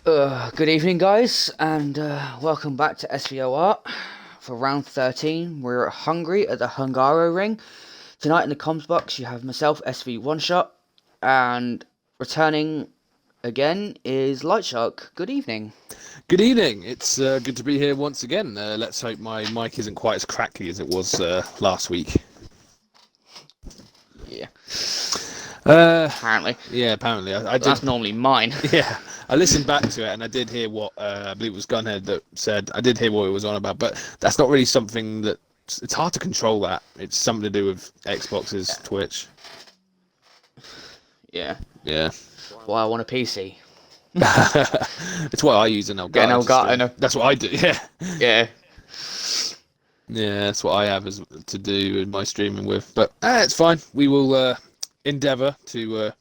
Good evening, guys, and welcome back to SVOR for round 13. We're at Hungary at the Hungaro Ring. Tonight in the comms box, you have myself, SV One Shot, and returning again is Lightshark. Good evening. Good evening. It's good to be here once again. Let's hope my mic isn't quite as crackly as it was last week. Yeah. Apparently. Yeah, apparently. I did. That's normally mine. Yeah, I listened back to it and I did hear what I believe it was Gunhead that said. I did hear what it was on about, but that's not really something that it's hard to control. That it's something to do with Xbox's Twitch. Yeah. Yeah. Why I want a PC. It's what I use in Elgato. Yeah, Elgato. That's what I do. Yeah. Yeah. Yeah, that's what I have to do in my streaming with. But it's fine. We will endeavour to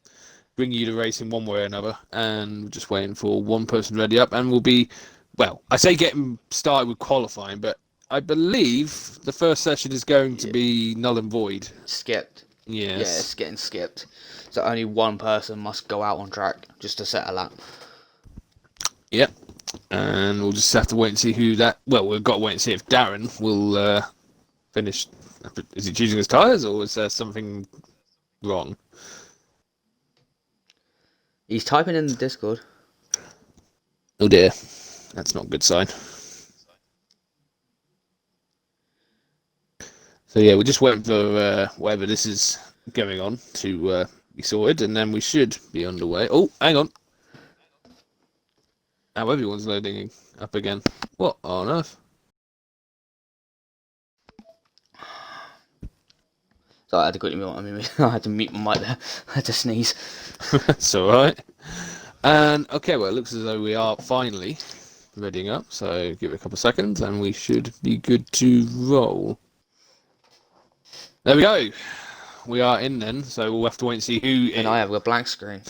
bring you to racing one way or another. And we're just waiting for one person ready up. And we'll be, well, I say getting started with qualifying, but I believe the first session is going to be null and void. Skipped. Yes. Yeah, it's getting skipped. So only one person must go out on track just to set a lap. Yep. And we'll just have to wait and see who that... Well, we've got to wait and see if Darren will finish... Is he choosing his tyres or is there something wrong? He's typing in the Discord. Oh dear. That's not a good sign. So yeah, we're just waiting for whatever this is going on to be sorted, and then we should be underway. Oh, hang on. Now everyone's loading up again. What on earth? So I had to quickly I had to mute my mic there. I had to sneeze. That's alright. And okay, well, it looks as though we are finally readying up. So give it a couple of seconds, and we should be good to roll. There we go. We are in then, so we'll have to wait and see who. And I have a blank screen.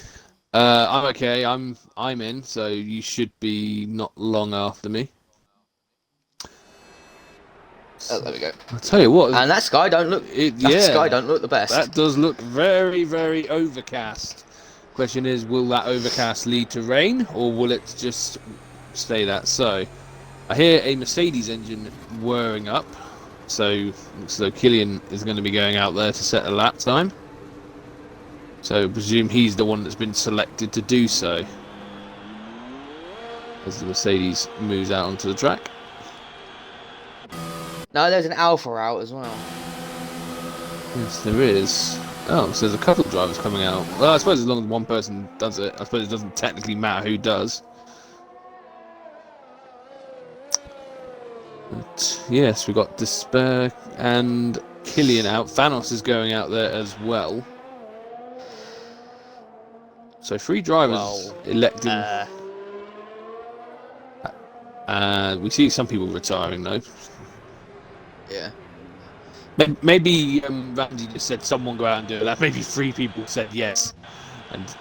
I'm okay. I'm in, so you should be not long after me. Oh, there we go. I'll tell you what. And that sky don't look. That sky don't look the best. That does look very, very overcast. Question is, will that overcast lead to rain, or will it just stay that? So, I hear a Mercedes engine whirring up. So, looks as though Killian is going to be going out there to set a lap time. So, I presume he's the one that's been selected to do so. As the Mercedes moves out onto the track. No, there's an Alpha out as well. Yes, there is. Oh, so there's a couple of drivers coming out. Well, I suppose as long as one person does it, I suppose it doesn't technically matter who does. But yes, we've got Despair and Killian out. Thanos is going out there as well. So 3 drivers electing. We see some people retiring though. Yeah. Maybe Randy just said someone go out and do that. Maybe 3 people said yes. And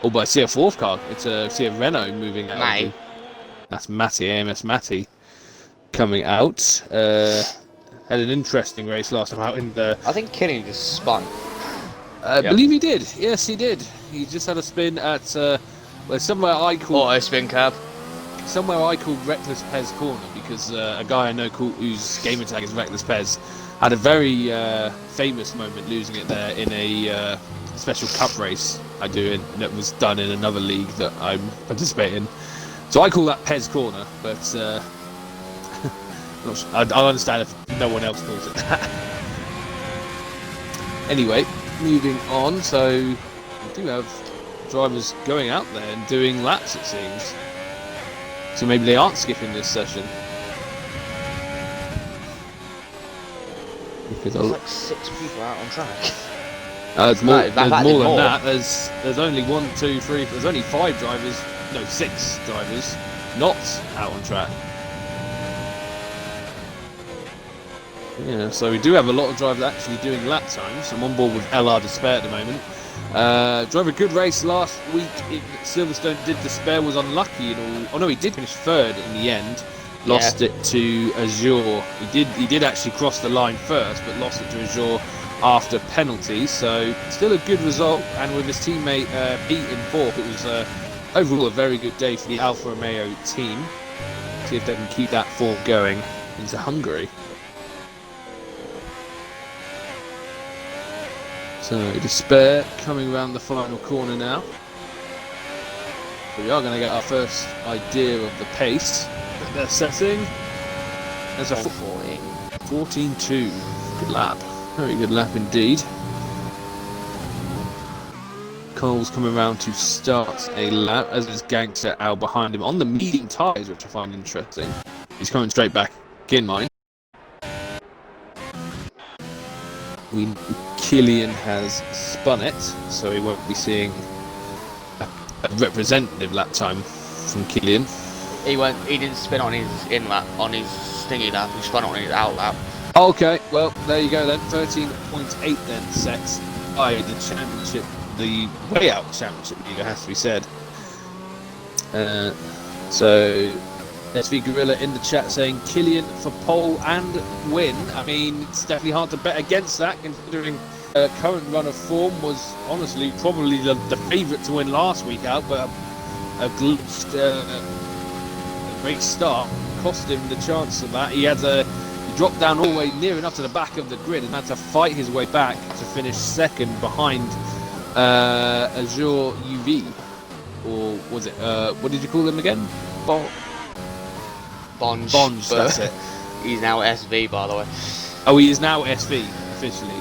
oh, but I see a 4th car. I see a Renault moving out. Matty. That's Matty, AMS Matty, coming out. Had an interesting race last time out in the... I think Killian just spun. I believe he did. Yes, he did. He just had a spin at somewhere I call... Auto spin cab. Somewhere I call Reckless Pez Corner, because a guy I know whose gamer tag is Reckless Pez had a very famous moment losing it there in a special cup race I do, and that was done in another league that I'm participating in. So I call that Pez Corner, but I'll understand if no one else calls it that. Anyway, moving on, so we do have drivers going out there and doing laps, it seems. So maybe they aren't skipping this session. Because There's like 6 people out on track. There's more than more. that. There's only 1, 2, 3. There's only 5 drivers. No, 6 drivers not out on track. Yeah, so we do have a lot of drivers actually doing lap times. I'm on board with LR Despair at the moment. Drove a good race last week in Silverstone. Despair was unlucky and all. Oh no, he did finish 3rd in the end. Lost it to Azure. He did actually cross the line first, but lost it to Azure after penalty. So still a good result. And with his teammate Pete in 4th, it was overall a very good day for the Alfa Romeo team. See if they can keep that form going into Hungary. So Despair coming around the final corner now. We are going to get our first idea of the pace that they're setting. There's a 14.2. Good lap. Very good lap indeed. Cole's coming around to start a lap, as is Gangster out behind him on the medium tyres, which I find interesting. He's coming straight back in line. Killian has spun it, so we won't be seeing a representative lap time from Killian. He didn't spin on his in lap, on his stingy lap. He spun on his out lap. Okay, well there you go then. 13.8 then sets by the championship, the way out championship leader, has to be said. So SV Gorilla in the chat saying Killian for pole and win. I mean, it's definitely hard to bet against that, considering current run of form was honestly probably the favourite to win last week out, but a glitched great start cost him the chance of that. He dropped down all the way near enough to the back of the grid and had to fight his way back to finish second behind Azure UV, or was it what did you call them again? Bonge, that's it. He's now SV, by the way. Oh, he is now SV officially.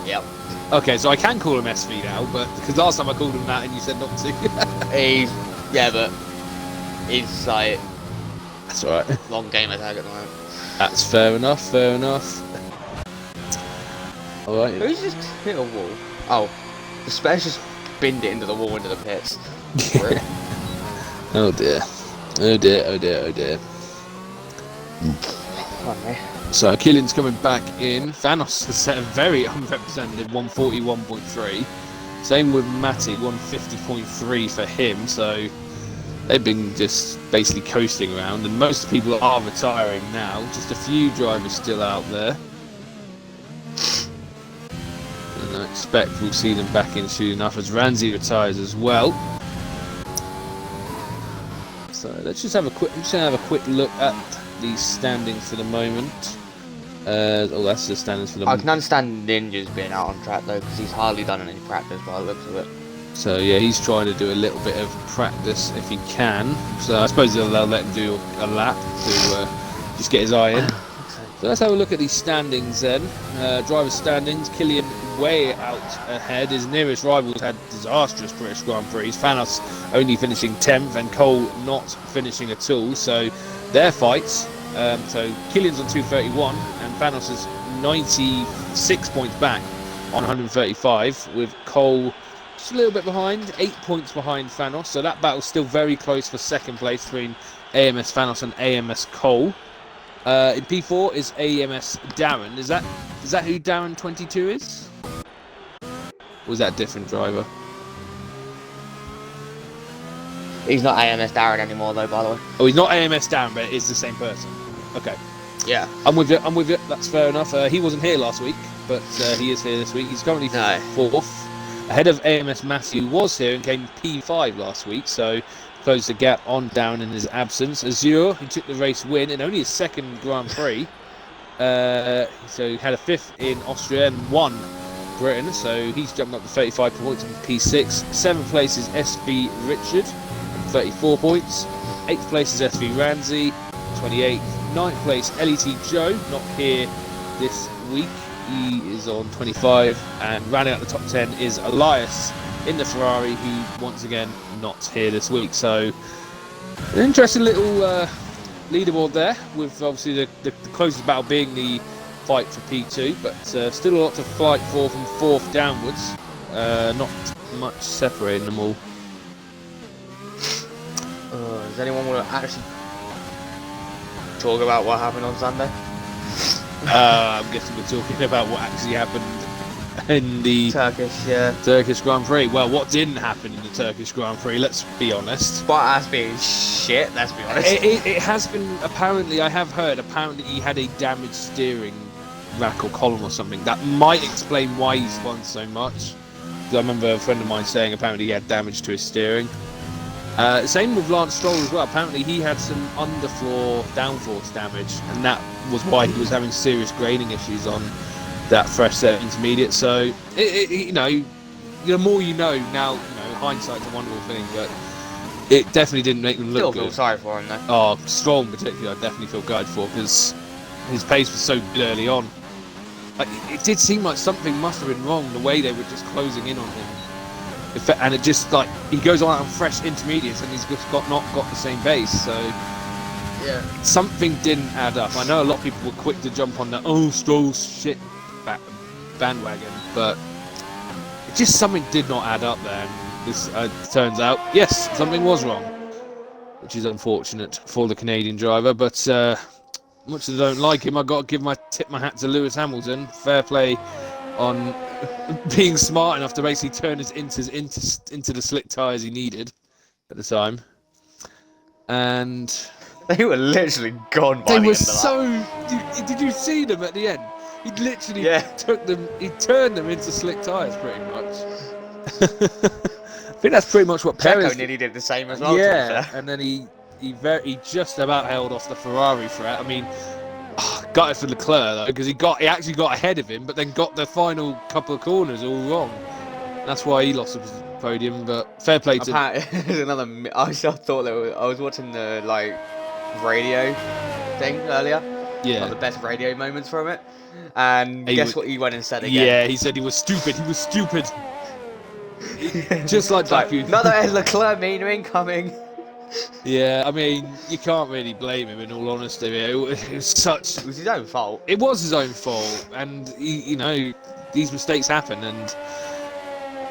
Yep. Okay, so I can call him SV now, but because last time I called him that and you said not to. But he's like, that's all right. Long game attack at the moment. That's fair enough. Fair enough. All right. Who's just hit a wall? Oh, the Spare's just binned it into the wall into the pits. Oh dear. Oh dear. Oh dear. Oh dear. Okay. So Killian's coming back in. Thanos has set a very unrepresented 141.3. Same with Matty, 150.3 for him. So they've been just basically coasting around, and most people are retiring now. Just a few drivers still out there. And I expect we'll see them back in soon enough as Ranzi retires as well. So let's just have a quick look at the standings for the moment. That's the standings for the moment. I can understand Ninja's being out on track though, because he's hardly done any practice by the looks of it. So yeah, he's trying to do a little bit of practice if he can. So I suppose they'll let him do a lap to just get his eye in. So let's have a look at these standings then. Driver standings, Killian way out ahead. His nearest rivals had disastrous British Grand Prix. Thanos only finishing 10th and Cole not finishing at all. So their fights. So Killian's on 231 and Thanos is 96 points back on 135, with Cole just a little bit behind, 8 points behind Thanos. So that battle's still very close for second place between AMS Thanos and AMS Cole. In P4 is AMS Darren. Is that who Darren 22 is? Or is that a different driver? he's not AMS Darren anymore though, by the way. Oh, he's not AMS Darren, but it's the same person. Okay. Yeah. I'm with you. That's fair enough. He wasn't here last week, but he is here this week. He's currently fourth, ahead of AMS Matthew, who was here and came P5 last week, so closed the gap on Darren in his absence. Azure, who took the race win in only his second Grand Prix, so he had a fifth in Austria and won Britain, so he's jumped up to 35 points in P6. Seventh place is SV Richard, 34 points. Eighth place is SV Ranzi, 28. Ninth place, LET Joe, not here this week. He is on 25. And rounding out the top 10 is Elias in the Ferrari, who once again not here this week. So an interesting little leaderboard there, with obviously the closest battle being the fight for P2, but still a lot to fight for from fourth downwards. Not much separating them all. Does anyone want to actually talk about what happened on Sunday? I'm guessing we're talking about what actually happened in the Turkish Grand Prix. Well, what didn't happen in the Turkish Grand Prix, let's be honest. But has been shit, let's be honest. It has been, apparently, I have heard, apparently he had a damaged steering rack or column or something. That might explain why he spun so much. I remember a friend of mine saying apparently he had damage to his steering. Same with Lance Stroll as well. Apparently he had some underfloor downforce damage, and that was why he was having serious grading issues on that fresh set intermediate. So, you know, the more you know now, you know, hindsight's a wonderful thing, but it definitely didn't make them look Still good. feel sorry for him though. Oh, Stroll in particular, I definitely feel gutted for, because his pace was so good early on. Like, it did seem like something must have been wrong, the way they were just closing in on him. And it just, like, he goes on fresh intermediates and he's just not got the same base, so Yeah. something didn't add up. I know a lot of people were quick to jump on the Stroll shit bandwagon, but it just something did not add up there, and this turns out, yes, something was wrong, which is unfortunate for the Canadian driver, but much as I don't like him, I've got to tip my hat to Lewis Hamilton. Fair play on being smart enough to basically turn his inters into the slick tyres he needed at the time. And They were literally gone by they the were end of that. did you see them at the end? He literally he turned them into slick tyres pretty much. I think that's pretty much what Perez Checo nearly did the same as well. Yeah, and then he just about held off the Ferrari threat. I mean, got it for Leclerc though, because he actually got ahead of him, but then got the final couple of corners all wrong. That's why he lost the podium. But fair play to. There's another. I thought I was watching the radio thing earlier. Yeah. Like the best radio moments from it, and guess what he went and said again? Yeah, he said he was stupid. He was stupid. Just like Baku. Another Leclerc meter incoming. Yeah, I mean, you can't really blame him in all honesty. It was It was his own fault. It was his own fault, and you know, these mistakes happen, and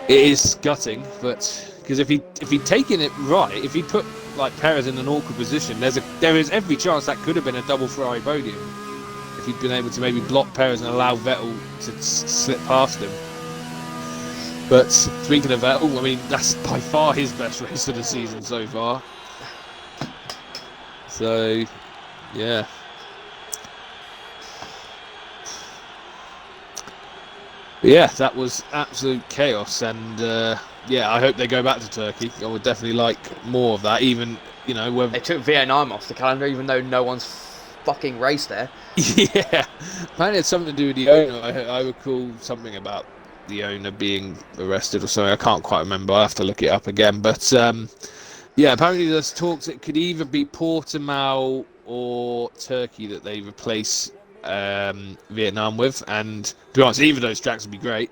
it is gutting. But because if he'd taken it right, if he put like Perez in an awkward position, there is every chance that could have been a double Ferrari podium if he'd been able to maybe block Perez and allow Vettel to slip past him. But speaking of Vettel, I mean, that's by far his best race of the season so far. So, yeah. But yeah, that was absolute chaos, and yeah, I hope they go back to Turkey. I would definitely like more of that, even, you know, whether... They took Vietnam off the calendar, even though no one's fucking raced there. Yeah, apparently it's something to do with the owner. I recall something about the owner being arrested or something. I can't quite remember. I'll have to look it up again. But yeah, apparently there's talks it could either be Portimao or Turkey that they replace Vietnam with. And to be honest, either of those tracks would be great.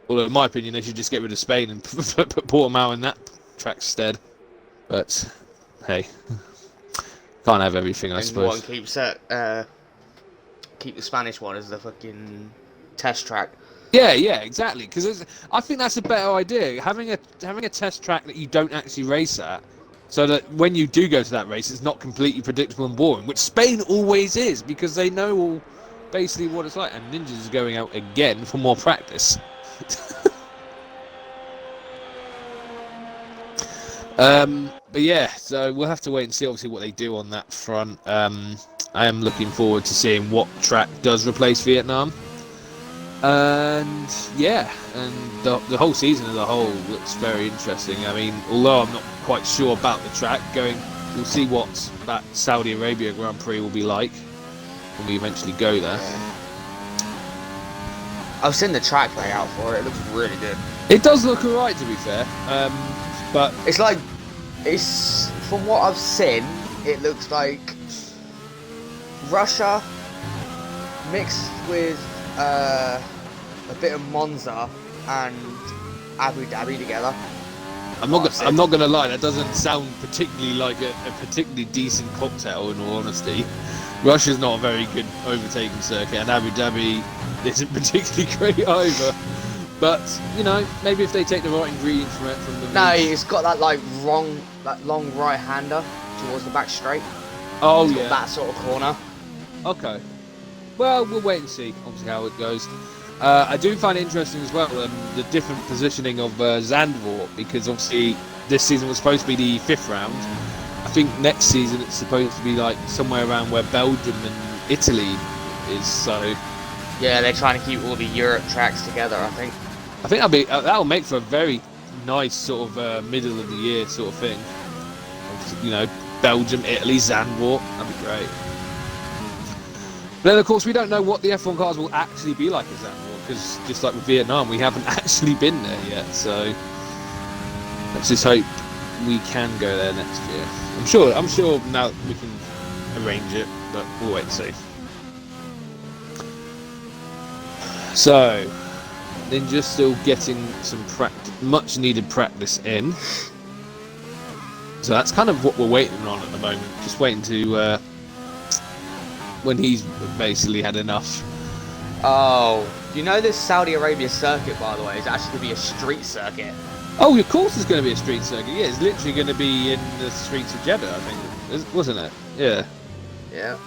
Although in my opinion, they should just get rid of Spain and put Portimao in that track instead. But hey, can't have everything, I suppose. One keep the Spanish one as the fucking test track. Yeah, exactly. Because I think that's a better idea. Having a test track that you don't actually race at, so that when you do go to that race, it's not completely predictable and boring. Which Spain always is, because they know all basically what it's like. And Ninjas is going out again for more practice. But yeah, so we'll have to wait and see obviously what they do on that front. I am looking forward to seeing what track does replace Vietnam. And yeah, and the whole season as a whole looks very interesting. I mean, although I'm not quite sure about the track, we'll see what that Saudi Arabia Grand Prix will be like when we eventually go there. I've seen the track layout for it. It looks really good. It does look alright, to be fair. But it's from what I've seen, it looks like Russia mixed with a bit of Monza and Abu Dhabi together. I'm not gonna lie, that doesn't sound particularly like a particularly decent cocktail, in all honesty. Russia's not a very good overtaking circuit, and Abu Dhabi isn't particularly great either. But you know, maybe if they take the right ingredients from the No, it's got that long right hander towards the back straight. Oh It's got yeah, that sort of corner. okay. Well, we'll wait and see, obviously, how it goes. I do find it interesting as well, the different positioning of Zandvoort, because obviously this season was supposed to be the 5th round. I think next season it's supposed to be like somewhere around where Belgium and Italy is. So Yeah, they're trying to keep all the Europe tracks together, I think. I think that'll make for a very nice sort of middle of the year sort of thing. You know, Belgium, Italy, Zandvoort. That'd be great. But then, of course, we don't know what the F1 cars will actually be like at Zandvoort, because just like with Vietnam, we haven't actually been there yet. So let's just hope we can go there next year. I'm sure now we can arrange it, but we'll wait and see. So, Ninja's still getting some much needed practice in. So that's kind of what we're waiting on at the moment. Just waiting to when he's basically had enough. Oh, you know this Saudi Arabia circuit, by the way, is actually going to be a street circuit. Oh, of course, it's going to be a street circuit. Yeah, it's literally going to be in the streets of Jeddah, I think, wasn't it? Yeah. Yeah.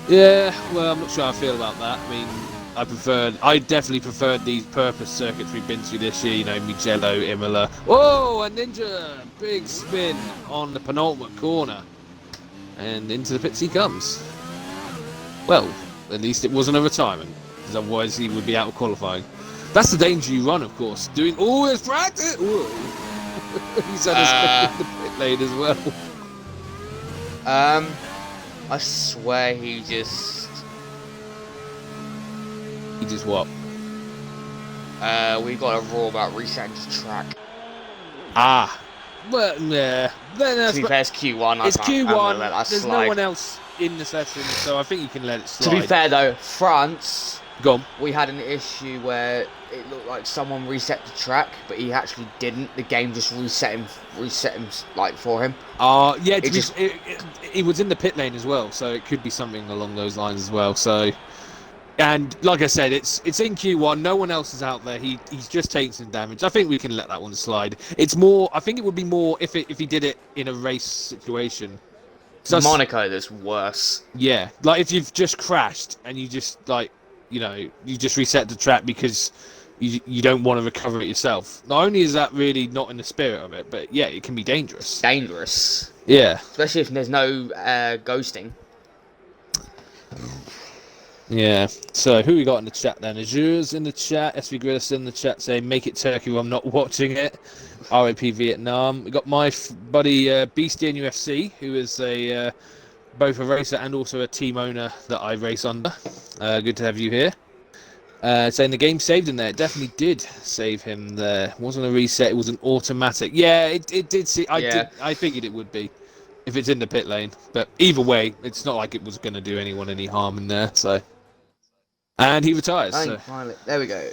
Yeah. Well, I'm not sure how I feel about that. I mean, I definitely preferred these purpose circuits we've been through this year, you know, Mugello, Imola. Oh, a Ninja! Big spin on the penultimate corner. And into the pits he comes. Well, at least it wasn't a retirement, because otherwise he would be out of qualifying. That's the danger you run, of course. Doing all his practice! He's had a spin in the pit lane as well. I swear he just... He just what? We got a rule about resetting the track. Ah. Well, yeah. To be fair, it's Q1. It's Q1. There's slide. no one else in the session, so I think you can let it slide. To be fair, though, France... Go on. We had an issue where it looked like someone reset the track, but he actually didn't. The game just reset him like for him. Yeah. He was in the pit lane as well, so it could be something along those lines as well. So, and like I said, it's in Q1. No one else is out there. He's just taking some damage. I think we can let that one slide. It's more. I think it would be more if he did it in a race situation. Monaco, that's worse. Yeah, like if you've just crashed and you just like. You know, you just reset the track because you don't want to recover it yourself. Not only is that really not in the spirit of it, but yeah, it can be dangerous. Dangerous. Yeah. Especially if there's no ghosting. Yeah. So who we got in the chat then? Azure's in the chat. SV Grillis in the chat saying, "Make it Turkey. I'm not watching it." RIP Vietnam. We got my buddy Beastie in UFC, who is both a racer and also a team owner that I race under. Good to have you here. Saying the game saved him there. It definitely did save him there. It wasn't a reset, it was an automatic. Yeah, it did see. I figured it would be if it's in the pit lane. But either way, it's not like it was going to do anyone any harm in there. So, and he retires. So. Finally, there we go.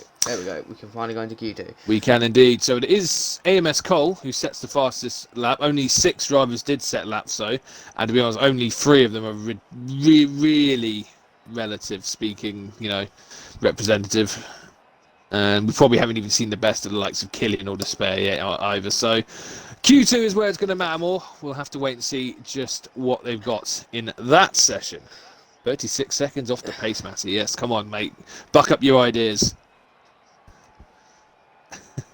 We can finally go into Q2. We can indeed. So it is AMS Cole who sets the fastest lap. Only 6 drivers did set laps, though. And to be honest, only 3 of them are really, relative speaking, you know, representative. And we probably haven't even seen the best of the likes of Killian or Despair yet either. So Q2 is where it's going to matter more. We'll have to wait and see just what they've got in that session. 36 seconds off the pace, Matty. Yes, come on, mate. Buck up your ideas.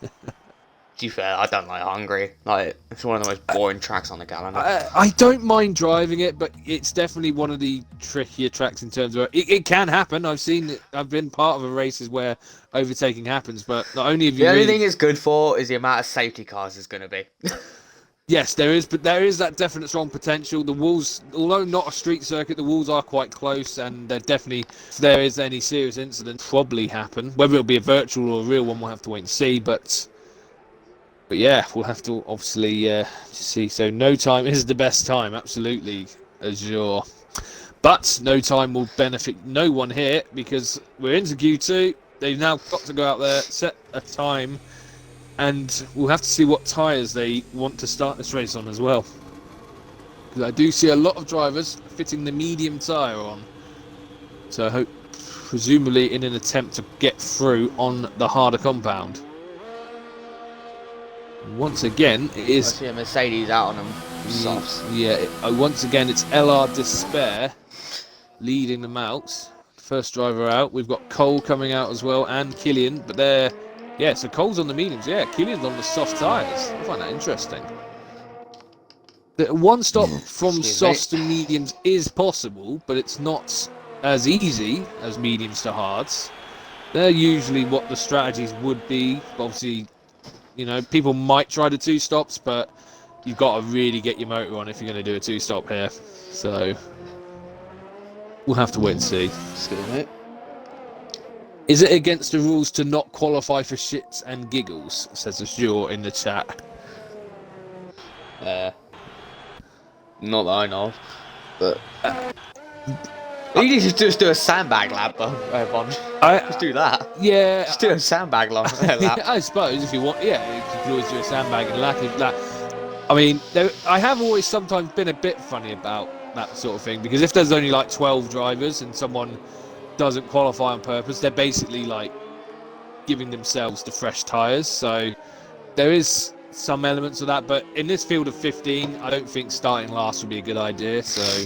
To be fair, I don't like Hungary. Like, it's one of the most boring tracks on the calendar. I don't mind driving it, but it's definitely one of the trickier tracks in terms of it can happen. I've seen it. I've been part of a races where overtaking happens, but not only have you. The only thing it's good for is the amount of safety cars there's going to be. Yes, there is, but there is that definite strong potential. The walls, although not a street circuit, the walls are quite close, and they're definitely, if there is any serious incident, probably happen. Whether it'll be a virtual or a real one, we'll have to wait and see. But yeah, we'll have to obviously see. So no time is the best time, absolutely, Azure. But no time will benefit no one here because we're into Q2. They've now got to go out there, set a time. And we'll have to see what tyres they want to start this race on as well. Because I do see a lot of drivers fitting the medium tyre on. So I hope, presumably in an attempt to get through on the harder compound. Once again, it is... I see a Mercedes out on them softs. Yeah, once again, it's LR Despair leading them out. First driver out. We've got Cole coming out as well and Killian, but they're... Yeah, so Cole's on the mediums. Yeah, Killian's on the soft tyres. I find that interesting. The one stop from softs to mediums is possible, but it's not as easy as mediums to hards. They're usually what the strategies would be. Obviously, you know, people might try the 2 stops, but you've got to really get your motor on if you're going to do a two-stop here. So we'll have to wait and see. Excuse me. Is it against the rules to not qualify for shits and giggles? Says Azure in the chat. Not that I know of, but you need to just do a sandbag lap, though, Bond. Just do that. Yeah, Just do a sandbag lap. I suppose if you want, yeah, you could always do a sandbag and lap. I mean, I have always sometimes been a bit funny about that sort of thing, because if there's only like 12 drivers and someone doesn't qualify on purpose, they're basically like giving themselves the fresh tyres. So there is some elements of that, but in this field of 15, I don't think starting last would be a good idea. So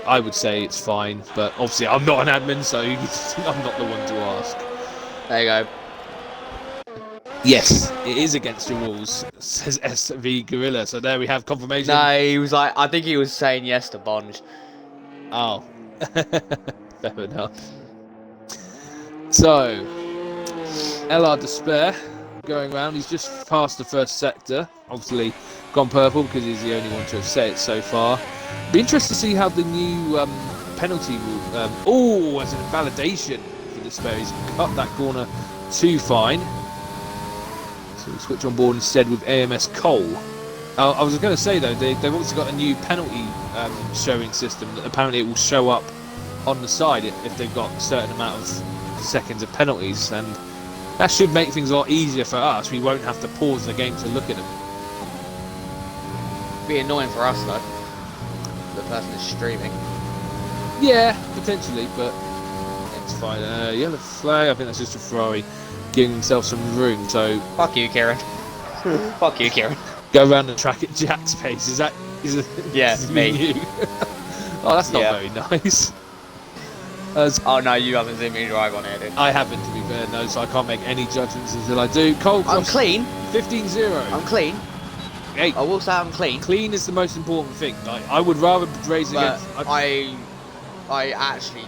I would say it's fine, but obviously I'm not an admin, so I'm not the one to ask. There you go. Yes, it is against the rules, says SV Gorilla. So there we have confirmation. No, he was like, I think he was saying yes to Bond. Oh, fair enough. So, LR Despair going around. He's just past the first sector. Obviously gone purple because he's the only one to have set it so far. Be interested to see how the new penalty rule. Oh, as an invalidation for Despair. He's cut that corner too fine. So we switch on board instead with AMS Cole. I was going to say though, they've also got a new penalty showing system that apparently it will show up on the side if they've got a certain amount of seconds of penalties, and that should make things a lot easier for us. We won't have to pause the game to look at them. Be annoying for us though. The person is streaming. Yeah, potentially, but it's fine. Yellow flag. I think that's just a Ferrari giving himself some room. So Fuck you, Kieran. Fuck you, Kieran. Go around the track at Jack's pace. Is it Yeah, me. You? Oh, that's not very nice. Oh no, you haven't seen me drive on here, dude. I haven't, to be fair, no, so I can't make any judgments until I do. Cole, I'm clean. 15-0. I'm clean. Hey, I will say I'm clean. clean is the most important thing. Like, I would rather race But against. I actually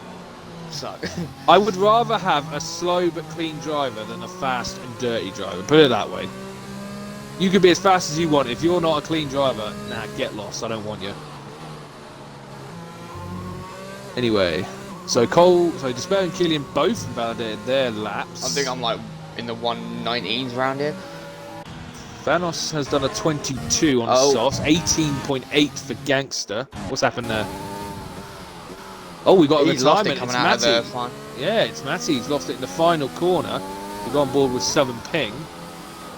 suck. I would rather have a slow but clean driver than a fast and dirty driver. Put it that way. You can be as fast as you want. If you're not a clean driver, nah, get lost. I don't want you. Anyway, so Despair and Killian both validated their laps. I think I'm like in the 119s round here. Thanos has done a 22 on Sauce, 18.8 for Gangster. What's happened there? Oh, we got a He's lost it retirement. coming It's out Matty. of the fine. Yeah, it's Matty. He's lost it in the final corner. We've gone on board with Southern Ping.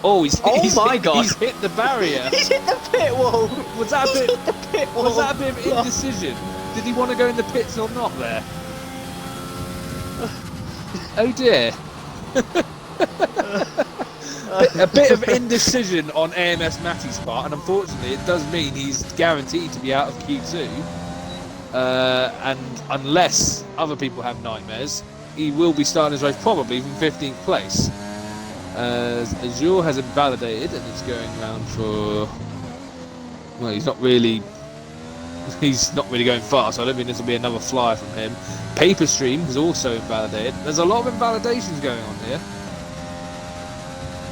Oh, he's God. He's hit the barrier. He's hit the pit wall. Was that a He's bit? hit the pit wall. Was that a bit of indecision? Did he want to go in the pits or not there? Oh dear. A bit of indecision on AMS Matty's part, and unfortunately it does mean he's guaranteed to be out of Q2. And unless other people have nightmares, he will be starting his race probably from 15th place. Azure has invalidated and is going around for... Well, he's not really going fast, so I don't think this will be another flyer from him. Paper Stream has also invalidated. There's a lot of invalidations going on here.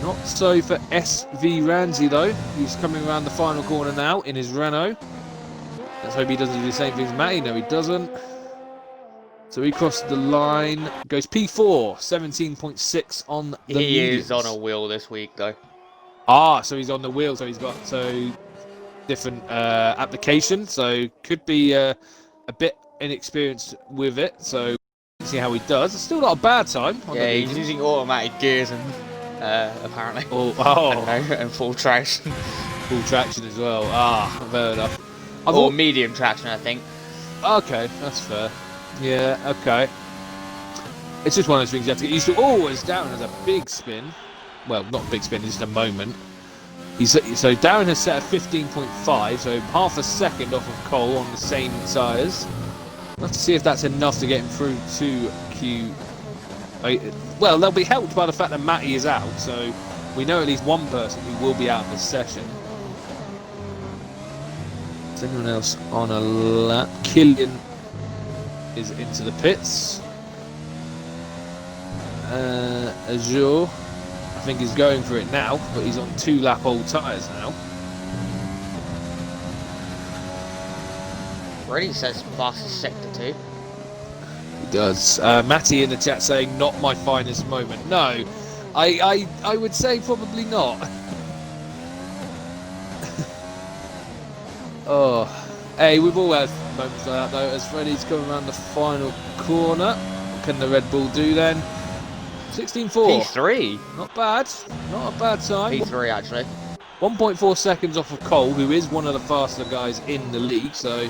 Not so for SV Ramsey though. He's coming around the final corner now in his Renault. Let's hope he doesn't do the same thing as Matty. No, he doesn't. So he crossed the line. Goes P4, 17.6 on the He mediums. is on a wheel this week though. Ah, so he's on the wheel. So he's got different application. So could be a bit inexperienced with it. So see how he does. It's still not a bad time. On Yeah, the he's using automatic gears and apparently. I Oh, don't know, and full traction. full traction as well. Ah, fair enough. Or medium traction, I think. Okay, that's fair. Yeah, okay. It's just one of those things you have to get used to. Oh, it's Darren has a big spin. Well, not a big spin, just a moment. So Darren has set a 15.5, so half a second off of Cole on the same tyres. We'll have to see if that's enough to get him through to Q. Well, they'll be helped by the fact that Matty is out, so we know at least one person who will be out of this session. Is anyone else on a lap? Killian is into the pits. Azure, I think he's going for it now, but he's on 2-lap-old tyres now. Already says fastest sector 2. He does. Matty in the chat saying, not my finest moment. No, I would say probably not. Oh, hey, we've all had moments like that though. As Freddie's coming around the final corner, what can the Red Bull do then? 16.4. P3. Not bad. Not a bad time. P3 actually. 1.4 seconds off of Cole, who is one of the faster guys in the league, so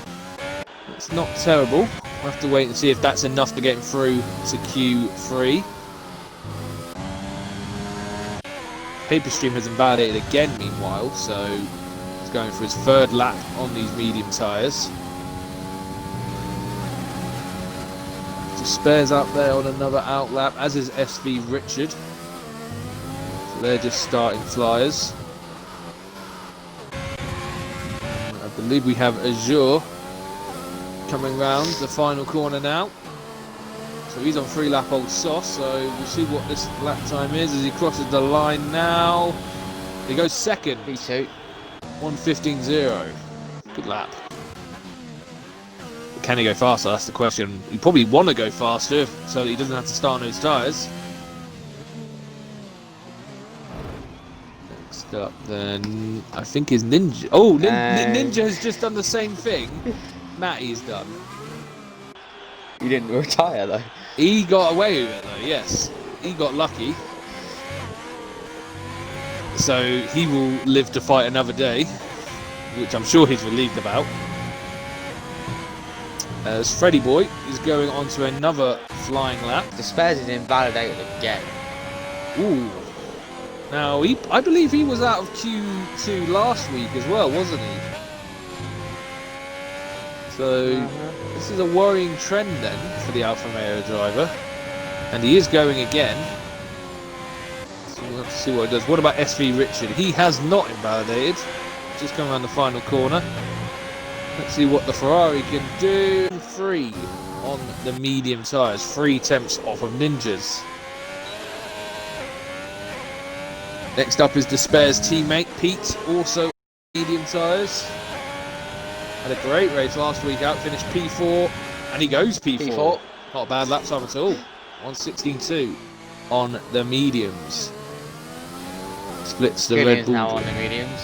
it's not terrible. We'll have to wait and see if that's enough to get him through to Q3. Paper Stream has invalidated again meanwhile, so he's going for his 3rd lap on these medium tyres. Spares out there on another outlap, as is SV Richard. So they're just starting flyers. I believe we have Azure coming round the final corner now. So he's on 3-lap-old sauce, so we'll see what this lap time is as he crosses the line now. He goes 2nd. P2. 1:15.0. Good lap. Can he go faster? That's the question. He probably want to go faster so that he doesn't have to start on those tyres. Next up then, I think is Ninja. Oh, Ninja has just done the same thing Matty's done. He didn't retire though. He got away with it though, yes. He got lucky. So he will live to fight another day, which I'm sure he's relieved about. As Freddy Boy is going on to another flying lap. The spares is invalidated again. Ooh. Now, I believe he was out of Q2 last week as well, wasn't he? So, this is a worrying trend then for the Alfa Romeo driver. And he is going again. So we'll have to see what he does. What about SV Richard? He has not invalidated. Just come around the final corner. Let's see what the Ferrari can do. 3 on the medium tyres. 3 tenths off of Ninjas. Next up is Despair's teammate Pete, also medium tyres. Had a great race last week out, finished P4, and he goes P4. Not a bad lap time at all. 1:16.2 on the mediums. Splits the Red Bull. Now on the mediums.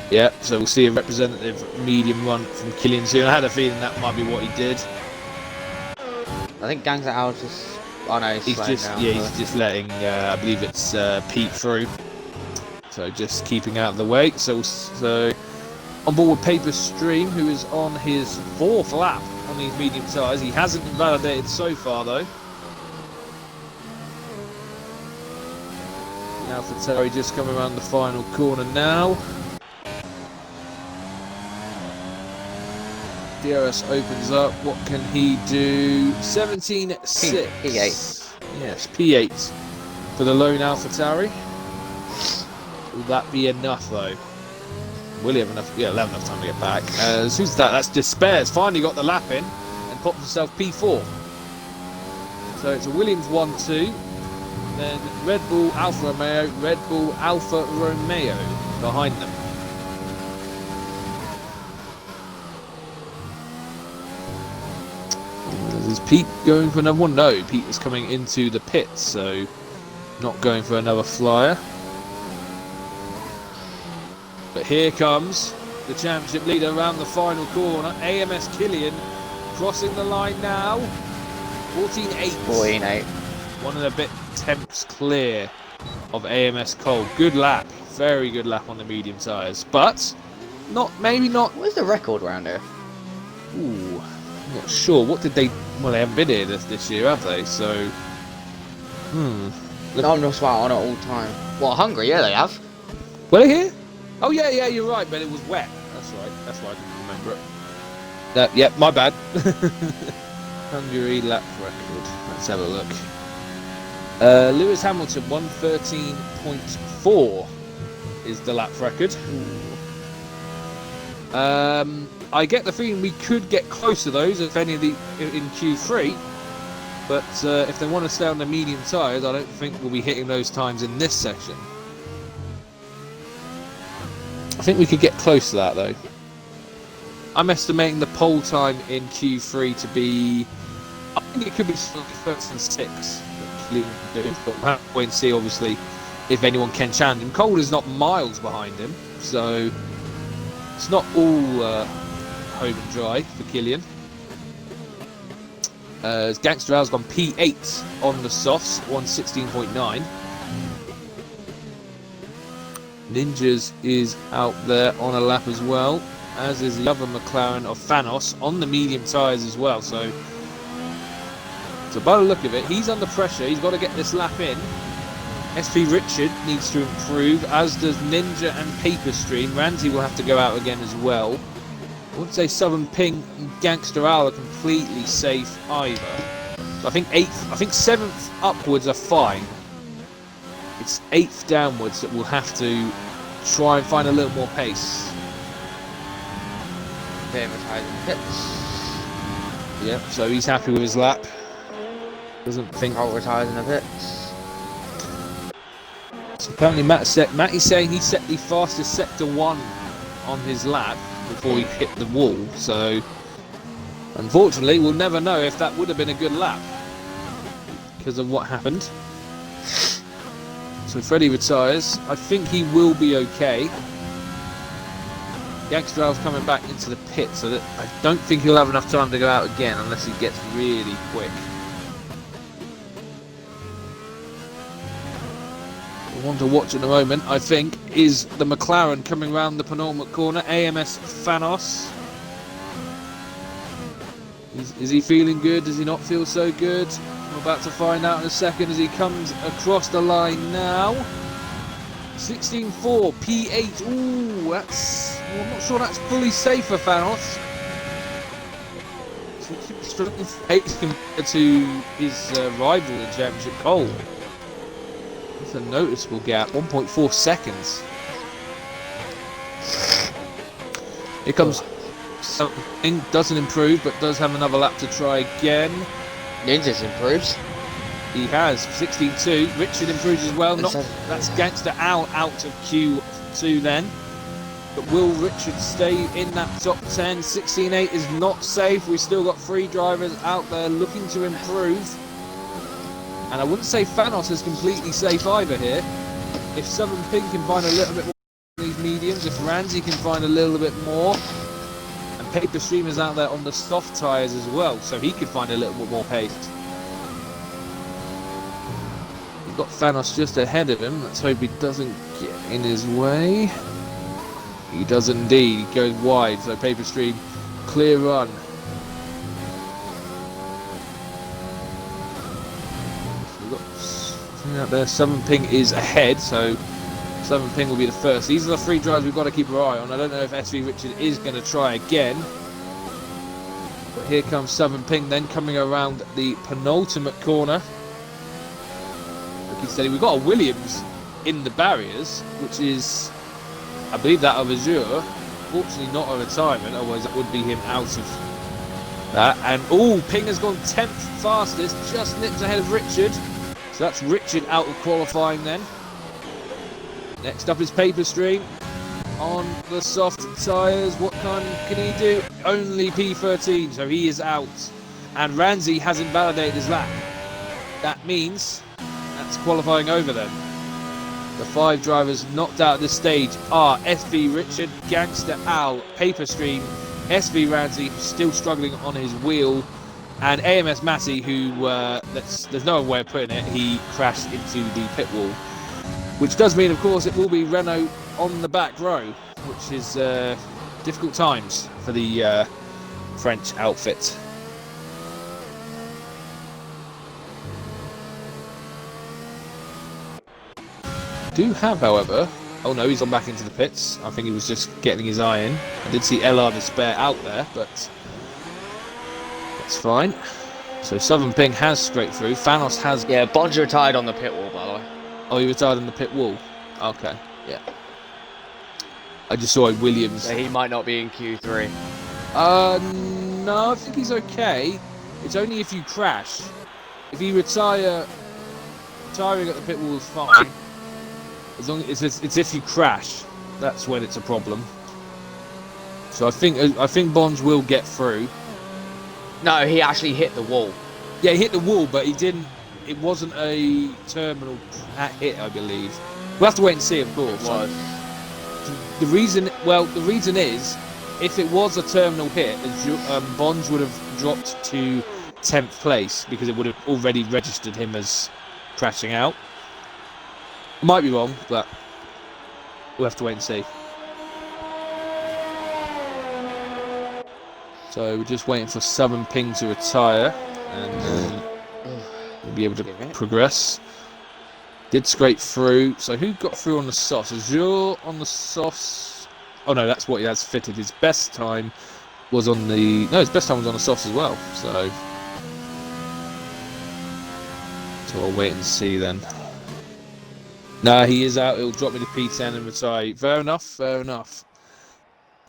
Yeah, so we'll see a representative medium run from Killian soon. I had a feeling that might be what he did. I think Gangs out just. Oh no, He's just letting. I believe it's Pete through. So just keeping out of the way. So on board with Paper Stream, who is on his 4th lap on these medium tyres. He hasn't invalidated so far though. Now for Terry, just coming around the final corner now. DRS opens up. What can he do? 17.6. P8. Yes, P8 for the lone AlphaTauri. Will that be enough though? Will he have enough? Yeah, he'll have enough time to get back. Who's that? That's Despairs. Finally got the lap in and popped himself P4. So it's a Williams 1-2. Then Red Bull, Alfa Romeo, Red Bull, Alfa Romeo behind them. Is Pete going for another one? No, Pete is coming into the pits, so not going for another flyer. But here comes the championship leader around the final corner. AMS Killian crossing the line now. 14.8. 14.8. 1.5 tenths clear of AMS Cole. Good lap. Very good lap on the medium tyres. But maybe not. Where's the record round here? Ooh. Not sure. What did they? Well, they haven't been here this year, have they? So, No, I'm not smart on it all the time. What, Hungary? Yeah, they have. Were they here? Oh yeah, you're right. But it was wet. That's right. That's why I didn't remember it. Yeah, my bad. Hungary lap record. Let's have a look. Lewis Hamilton 1:13.4 is the lap record. I get the feeling we could get close to those, if any of the in Q3. But if they want to stay on the medium tyres, I don't think we'll be hitting those times in this section. I think we could get close to that though. I'm estimating the pole time in Q3 to be, I think it could be slightly first and 6. But we'll have to wait and see, obviously, if anyone can challenge him. Cole is not miles behind him, so it's not all home and dry for Killian. Gangster Al's gone P8 on the softs, 116.9. Ninjas is out there on a lap as well, as is the other McLaren of Thanos on the medium tyres as well. So by the look of it, he's under pressure. He's got to get this lap in. SV Richard needs to improve, as does Ninja and Paperstream. Ramsey will have to go out again as well. I wouldn't say Southern Ping and Gangster Owl are completely safe either. So I think 8th, I think 7th upwards are fine. It's 8th downwards that we'll have to try and find a little more pace. They're retired in pits. Yep, so he's happy with his lap. Doesn't think Cole retired in the pits. So apparently Matty's saying he set the fastest sector 1 on his lap before he hit the wall, so unfortunately we'll never know if that would have been a good lap because of what happened. So Freddie retires. I think he will be okay. Gangster Al's coming back into the pit, so that I don't think he'll have enough time to go out again unless he gets really quick. The one to watch at the moment, I think, is the McLaren coming round the penultimate corner. AMS Thanos. Is he feeling good? Does he not feel so good? We're about to find out in a second as he comes across the line now. 16.4, P8. Ooh, that's... Well, I'm not sure that's fully safe for Thanos. Compared to his rival in Championship, Cole. It's a noticeable gap, 1.4 seconds. Here comes something, doesn't improve, but does have another lap to try again. Ninjas improves. He has 16.2. Richard improves as well. That's Gangster Owl out of Q2 then. But will Richard stay in that top 10? 16.8 is not safe. We've still got 3 drivers out there looking to improve. And I wouldn't say Thanos is completely safe either here. If Southern Ping can find a little bit more on these mediums, if Ramsey can find a little bit more, and Paper Stream is out there on the soft tyres as well, so he could find a little bit more pace. We've got Thanos just ahead of him. Let's hope he doesn't get in his way. He does indeed. He goes wide, so Paper Stream, clear run. Out there, Southern Ping is ahead, so Southern Ping will be the first. These are the 3 drivers we've got to keep our eye on. I don't know if SV Richard is going to try again, but here comes Southern Ping then coming around the penultimate corner. Looking steady. We've got a Williams in the barriers, which is, I believe, that of Azure. Fortunately not a retirement, otherwise that would be him out of that. And Ping has gone 10th fastest, just nips ahead of Richard. So that's Richard out of qualifying then. Next up is Paper Stream on the soft tyres. What can he do? Only P13, so he is out. And Ramsey has invalidated his lap. That means that's qualifying over then. The 5 drivers knocked out at this stage are SV Richard, Gangster Owl, Paper Stream, SV Ramsey, still struggling on his wheel, and AMS Matty, who, there's no other way of putting it, he crashed into the pit wall. Which does mean, of course, it will be Renault on the back row, which is difficult times for the French outfit. Do have, however... Oh no, he's gone back into the pits. I think he was just getting his eye in. I did see LR Despair out there, but... That's fine. So Southern Ping has straight through. Thanos has... Yeah, Bond's retired on the pit wall, by the way. Oh, he retired on the pit wall. Okay, yeah. I just saw a Williams. So he might not be in Q3. No, I think he's okay. It's only if you crash. if you retiring at the pit wall is fine. As long as it's if you crash, that's when it's a problem. So I think Bonds will get through. No, he actually hit the wall. Yeah, he hit the wall, but he didn't. It wasn't a terminal hit, I believe. We'll have to wait and see, of course. It was. The reason is, if it was a terminal hit, Bonds would have dropped to 10th place because it would have already registered him as crashing out. Might be wrong, but we'll have to wait and see. So we're just waiting for Southern Ping to retire, and we'll be able to progress. Did scrape through. So who got through on the softs? Azure on the softs. Oh no, that's what he has fitted. His best time was on the... No, his best time was on the softs as well. So I'll wait and see then. Nah, he is out. He'll drop me to P10 and retire. Fair enough, fair enough.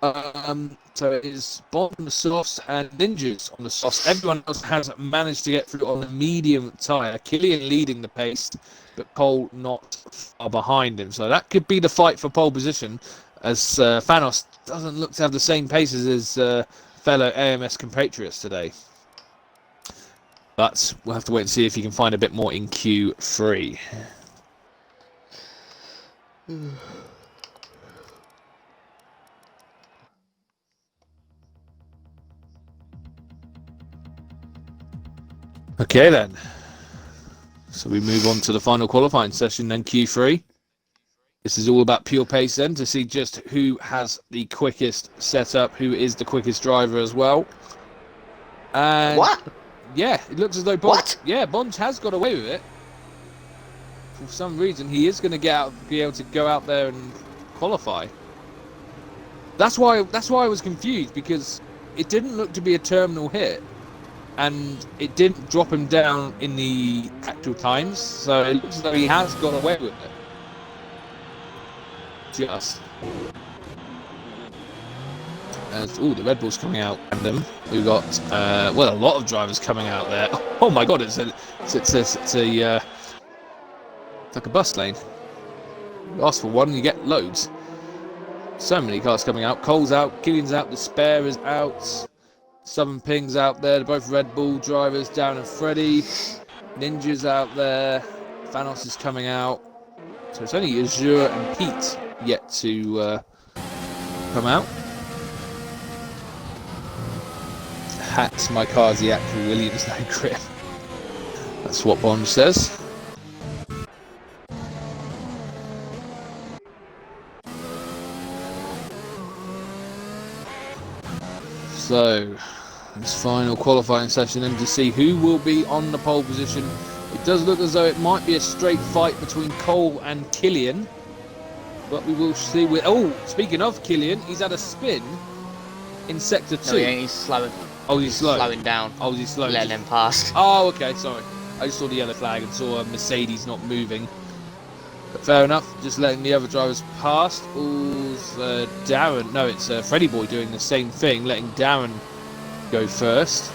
So it is Bond on the softs and Ninjas on the softs. Everyone else has managed to get through on the medium tyre. Killian leading the pace, but Cole not far behind him. So that could be the fight for pole position, as Thanos doesn't look to have the same paces as fellow AMS compatriots today. But we'll have to wait and see if he can find a bit more in Q3. Okay then. So we move on to the final qualifying session then, Q3. This is all about pure pace then, to see just who has the quickest setup, who is the quickest driver as well. And What? Yeah, it looks as though Bonds has got away with it. For some reason, he is going to be able to go out there and qualify. That's why I was confused, because it didn't look to be a terminal hit, and it didn't drop him down in the actual times. So it looks as though he has got away with it. Just. The Red Bull's coming out random. We've got a lot of drivers coming out there. Oh my God! It's like a bus lane. You ask for one, you get loads. So many cars coming out. Cole's out, Killian's out, Despair is out, Southern Ping's out there. They're both Red Bull drivers. Darren and Freddie. Ninja's out there. Thanos is coming out. So it's only Azure and Pete yet to come out. Hats, my car's the actual Williams, no grip. That's what Bond says. So, this final qualifying session then to see who will be on the pole position. It does look as though it might be a straight fight between Cole and Killian, but we will see. Speaking of Killian, he's had a spin in sector 2. No, he's slowing. Oh, he's slow. Slowing down. Oh, he's slowing. Letting him past. Oh, okay, sorry. I just saw the yellow flag and saw a Mercedes not moving. But fair enough, just letting the other drivers past. Darren, no, it's Freddie Boy doing the same thing, letting Darren go first.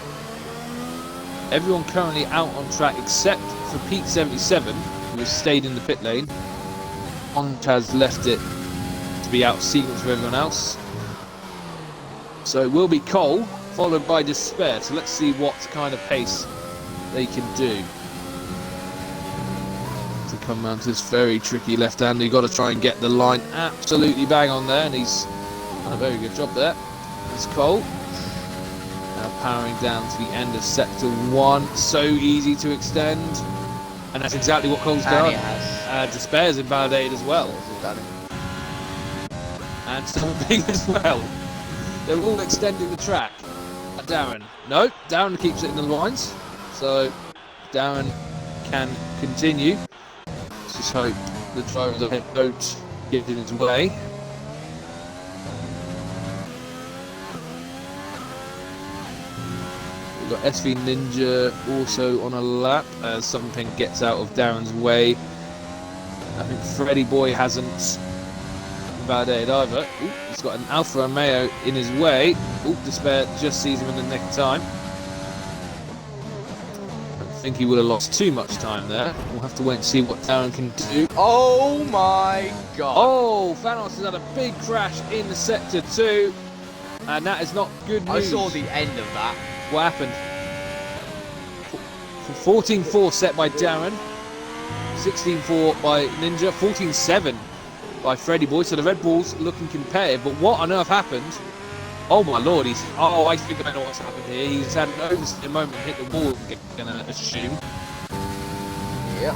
Everyone currently out on track except for Pete 77, who has stayed in the pit lane. Ont has left it to be out of sequence for everyone else. So it will be Cole, followed by Despair. So let's see what kind of pace they can do. To come around to this very tricky left-hander, you've got to try and get the line absolutely bang on there, and he's done a very good job there. It's Cole. Now powering down to the end of sector 1. So easy to extend. And that's exactly what Cole's done. Despair's invalidated as well. And something as well. They're all extending the track. Darren. No, Darren keeps it in the lines. So Darren can continue. Let's just hope the drivers ahead don't get in his way. We've got SV Ninja also on a lap as something gets out of Darren's way. I think Freddie Boy hasn't invalidated either. Ooh, he's got an Alfa Romeo in his way. Despair just sees him in the nick of time. And think he would have lost too much time there. We'll have to wait and see what Darren can do. Oh my god. Oh, Thanos has had a big crash in the sector 2. And that is not good news. I saw the end of that. What happened? 14-4 set by Darren. 16-4 by Ninja. 14-7 by Freddy Boy. So the Red Bull's looking competitive. But what on earth happened? Oh my lord, I think I know what's happened here. He's had an oversteer moment, hit the wall, I'm going to assume. Yeah.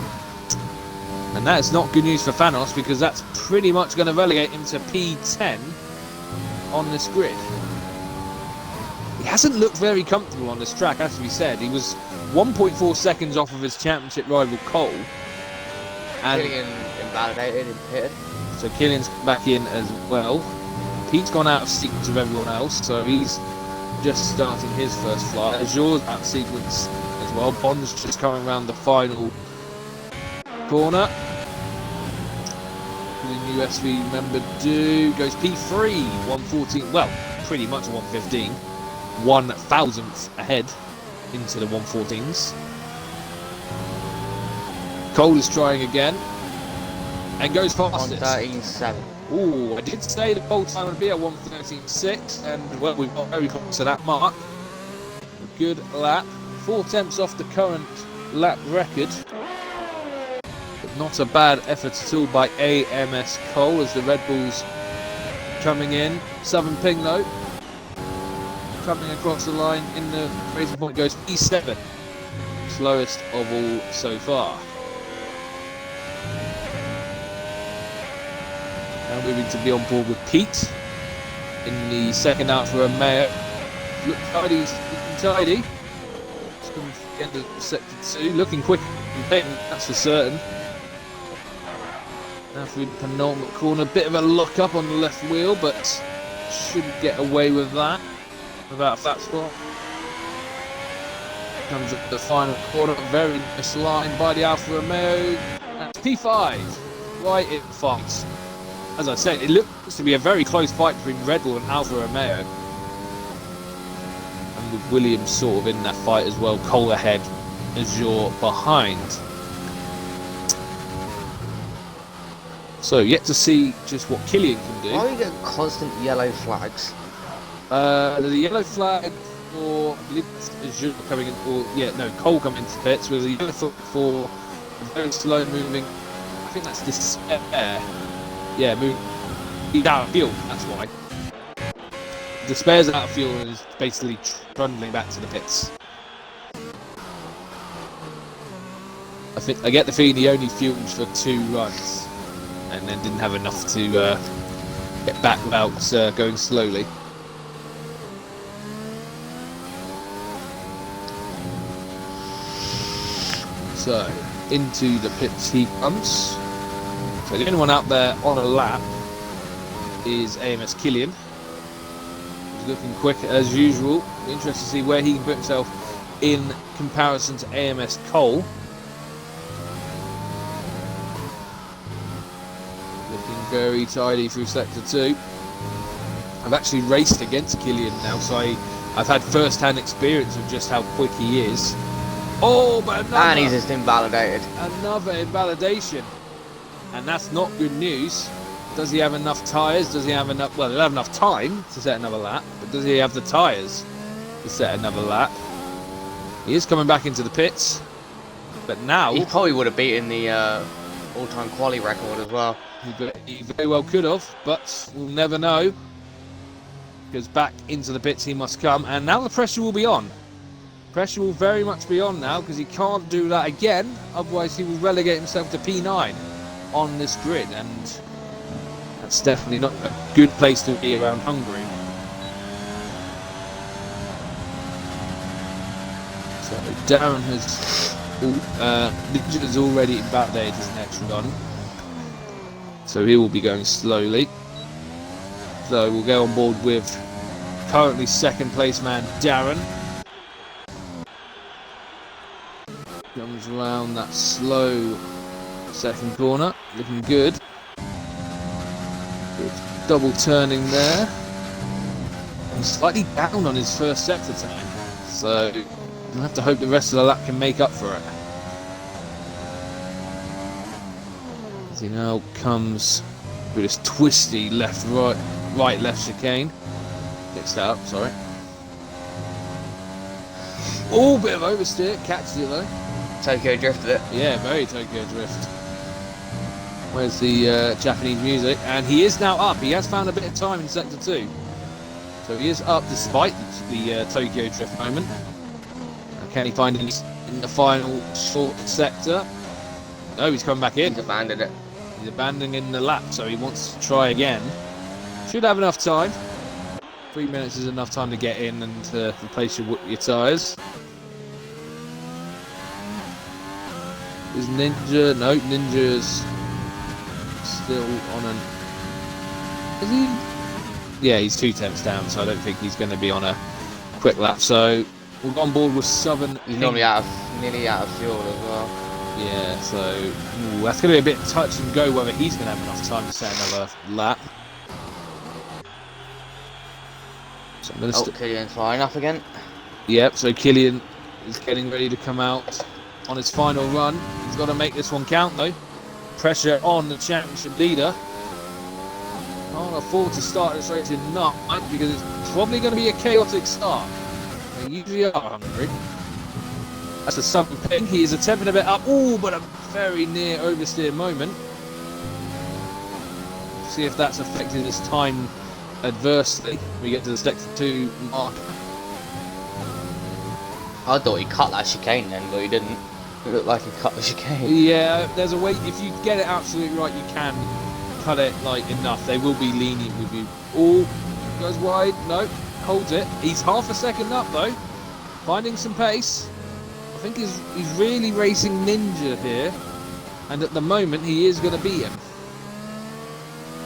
And that is not good news for Thanos, because that's pretty much going to relegate him to P10 on this grid. He hasn't looked very comfortable on this track, as we said. He was 1.4 seconds off of his championship rival Cole. And Killian invalidated and pitted. so Killian's back in as well. Pete's gone out of sequence with everyone else, so he's just starting his first flight. Azure's out of sequence as well. Bond's just coming around the final corner. The new SV member goes P3, 114, well, pretty much 115. 1,000th ahead into the 114s. Cole is trying again and goes fastest. 113.7. Ooh, I did say the pole time would be at 1:13.6, and well, we've got very close to that mark. A good lap, 4 tenths off the current lap record, but not a bad effort at all by AMS Cole as the Red Bulls coming in. Southern Ping though, coming across the line in the racing point goes P7, slowest of all so far. Now moving to be on board with Pete in the second out for Romeo. Look tidy, looking tidy. Just coming to the end of sector 2, looking quick and patent, that's for certain. Now through the penultimate corner, bit of a lock up on the left wheel, but shouldn't get away with that without a flat spot. Comes up the final corner, very nice line by the Alfa Romeo. That's P5, right in fight. As I said, it looks to be a very close fight between Red Bull and Alfa Romeo. And with Williams sort of in that fight as well, Cole ahead, Azure behind. So yet to see just what Killian can do. Why are we getting constant yellow flags? There's a yellow flag for, I believe it's Azure coming in, or yeah, no, Cole coming into pits with a yellow flag for a very slow moving, I think that's Despair. Yeah, he's out of fuel, that's why. Despair's out of fuel and is basically trundling back to the pits. I get the feeling he only fueled for 2 runs and then didn't have enough to get back without going slowly. So, into the pits he comes. So the only one out there on a lap is AMS Killian. He's looking quick as usual. Be interested to see where he can put himself in comparison to AMS Cole. Looking very tidy through sector 2. I've actually raced against Killian now, so I've had first-hand experience of just how quick he is. Oh, but And he's just invalidated. Another invalidation. And that's not good news. Does he have enough tyres? Does he have enough... Well, he'll have enough time to set another lap. But does he have the tyres to set another lap? He is coming back into the pits. But now... He probably would have beaten the all-time quali record as well. He very well could have. But we'll never know. Because back into the pits he must come. And now the pressure will be on. Pressure will very much be on now. Because he can't do that again. Otherwise he will relegate himself to P9. On this grid, and that's definitely not a good place to be around Hungary. So Darren has already invalidated his next run, so he will be going slowly. So we'll go on board with currently second place man Darren. Comes around that slow second corner, looking good. Good double turning there. He's slightly down on his first sector time, so We'll have to hope the rest of the lap can make up for it. As he now comes with this twisty right left chicane. Fix that up, sorry. Oh, bit of oversteer, catches it though. Tokyo drifted it. Yeah, very Tokyo drift. Where's the Japanese music? And he is now up. He has found a bit of time in sector 2. So he is up despite the Tokyo drift moment. Can he find any in the final short sector? No, he's coming back in. He's abandoned it. He's abandoning the lap, so he wants to try again. Should have enough time. 3 minutes is enough time to get in and replace your tyres. Is Ninja? No, Ninja's still on an... Is he? Yeah, he's 2/10 down, so I don't think he's going to be on a quick lap. So we'll go on board with Southern. He's normally nearly out of fuel as well. Yeah, so that's going to be a bit touch and go whether he's going to have enough time to set another lap. So I'm going to Killian's flying up again. Yep, so Killian is getting ready to come out on his final run. He's got to make this one count though. Pressure on the championship leader. Can't afford to start this race in ninth because it's probably going to be a chaotic start. They usually are hungry. That's a sudden ping. He is attempting a bit up. Oh, but a very near oversteer moment. See if that's affected his time adversely. We get to the sector 2 mark. I thought he cut that chicane then, but he didn't. It looked like he cut the chicane. Yeah, there's a way. If you get it absolutely right, you can cut it like enough. They will be lenient with you. Oh, goes wide. No, holds it. He's half a second up though, finding some pace. I think he's really racing Ninja here, and at the moment he is going to beat him.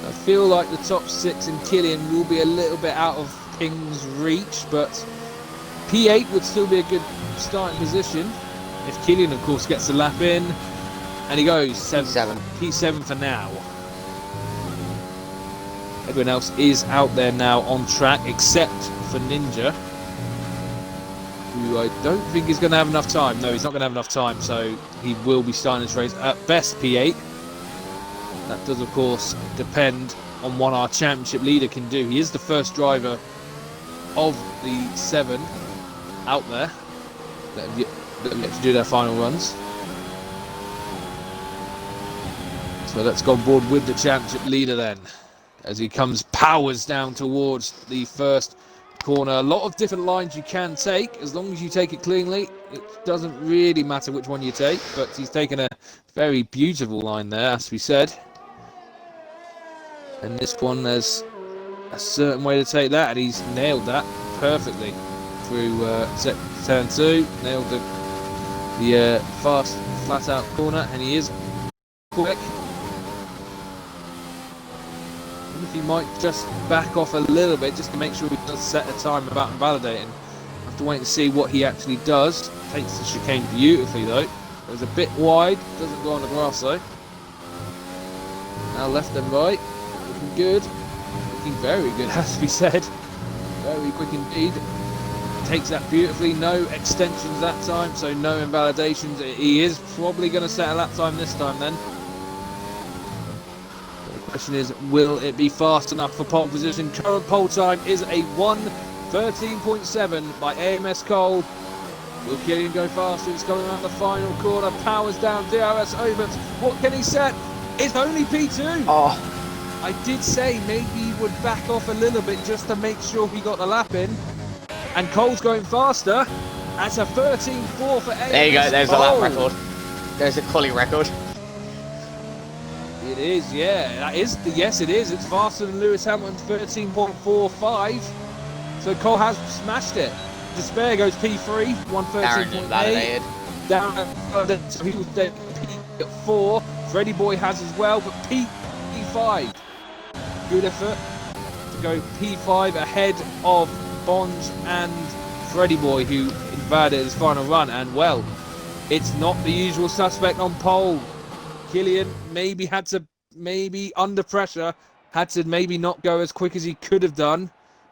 I feel like the top 6 in Killian will be a little bit out of Ping's reach, but P8 would still be a good starting position if Killian, of course, gets the lap in, and he goes P7 for now. Everyone else is out there now on track, except for Ninja, who I don't think is going to have enough time. No, he's not going to have enough time, so he will be starting this race at best P8. That does, of course, depend on what our championship leader can do. He is the first driver of the 7 out there that have yet to do their final runs. So let's go on board with the championship leader then, as he powers down towards the first corner. A lot of different lines you can take, as long as you take it cleanly. It doesn't really matter which one you take, but he's taken a very beautiful line there, as we said. And this one, there's a certain way to take that, and he's nailed that perfectly through turn 2. Nailed the fast, flat-out corner, and he is quick. If he might just back off a little bit, just to make sure he does set a time about invalidating. Have to wait and see what he actually does. Takes the chicane beautifully though. Goes a bit wide, doesn't go on the grass though. Now left and right. Looking good. Looking very good, has to be said. Very quick indeed. Takes that beautifully. No extensions that time, so no invalidations. He is probably going to set a lap time this time then. So the question is, will it be fast enough for pole position? Current pole time is a 1:13.7 by AMS Cole. Will Killian go faster? It's coming around the final corner. Powers down. DRS over. What can he set? It's only P2. Oh. I did say maybe he would back off a little bit just to make sure he got the lap in. And Cole's going faster. That's a 13.4 for AMS. There you go, there's Cole. a lap record. There's a quali record. It is, yeah. That is, yes, it is. It's faster than Lewis Hamilton's 13.45. So Cole has smashed it. Despair goes P3, 1:13.8. Down, so he was dead P4. Freddie Boy has as well, but P5. Good effort to go P5 ahead of Bonds and Freddie Boy, who invaded his final run. And well, it's not the usual suspect on pole. Killian maybe under pressure, had to maybe not go as quick as he could have done.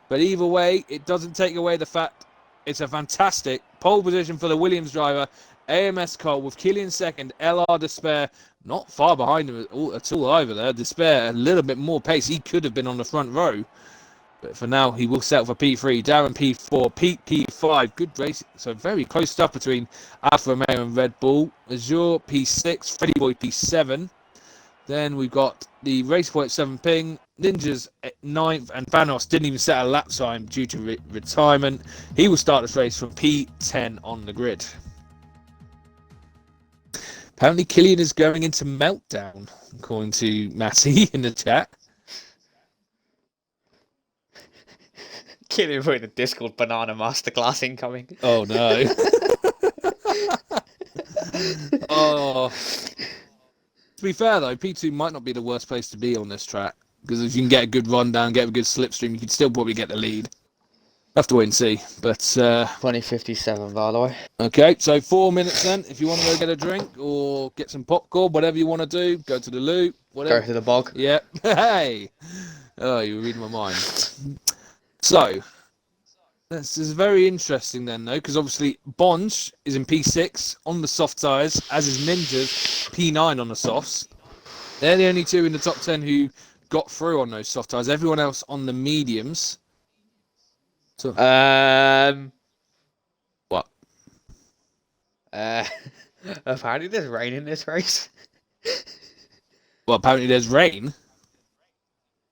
But either way, it doesn't take away the fact It's a fantastic pole position for the Williams driver. AMS Cole with Killian second, LR Despair not far behind him at all either there. Despair a little bit more pace. He could have been on the front row. But for now, he will settle for P3. Darren P4, Pete P5. Good race. So very close stuff between Alfa Romeo and Red Bull. Azure P6, Freddy Boy P7. Then we've got the race point 7 ping. Ninjas at 9th. And Thanos didn't even set a lap time due to retirement. He will start this race from P10 on the grid. Apparently, Killian is going into meltdown, according to Matty in the chat. Killian putting the Discord banana masterclass incoming. Oh no. Oh. To be fair though, P2 might not be the worst place to be on this track. Because if you can get a good rundown, get a good slipstream, you can still probably get the lead. Have to wait and see. But 20:57, by the way. okay, so 4 minutes then. If you want to go get a drink or get some popcorn, whatever you want to do, go to the loo, whatever. Go to the bog. Yeah. Hey. Oh, you were reading my mind. So, this is very interesting then, though, because obviously Bonge is in P6 on the soft tyres, as is Ninjas P9 on the softs. They're the only two in the top 10 who got through on those soft tyres. Everyone else on the mediums. So, what? Apparently there's rain in this race. Well, apparently there's rain.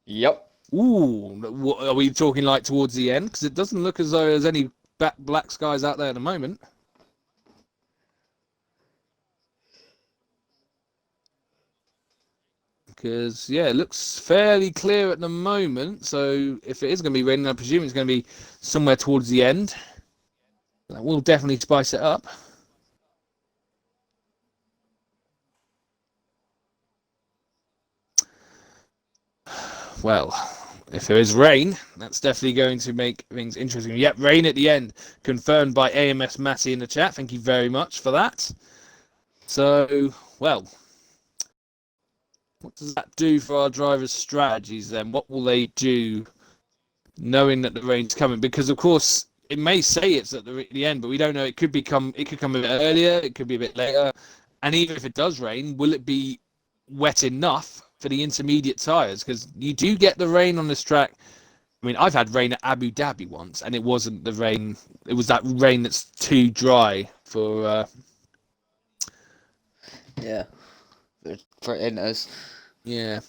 Yep. Ooh, are we talking like towards the end? Because it doesn't look as though there's any black skies out there at the moment. Because, yeah, it looks fairly clear at the moment. So if it is going to be raining, I presume it's going to be somewhere towards the end. That will definitely spice it up. Well, if there is rain, that's definitely going to make things interesting. Yep, rain at the end, confirmed by AMS Matty in the chat. Thank you very much for that. So, well, what does that do for our drivers' strategies then? What will they do knowing that the rain's coming? Because, of course, it may say it's at the end, but we don't know. It could come a bit earlier, it could be a bit later. And even if it does rain, will it be wet enough for the intermediate tyres? Because you do get the rain on this track. I mean, I've had rain at Abu Dhabi once, and it wasn't the rain. It was that rain that's too dry for. Yeah. For inners. Yeah,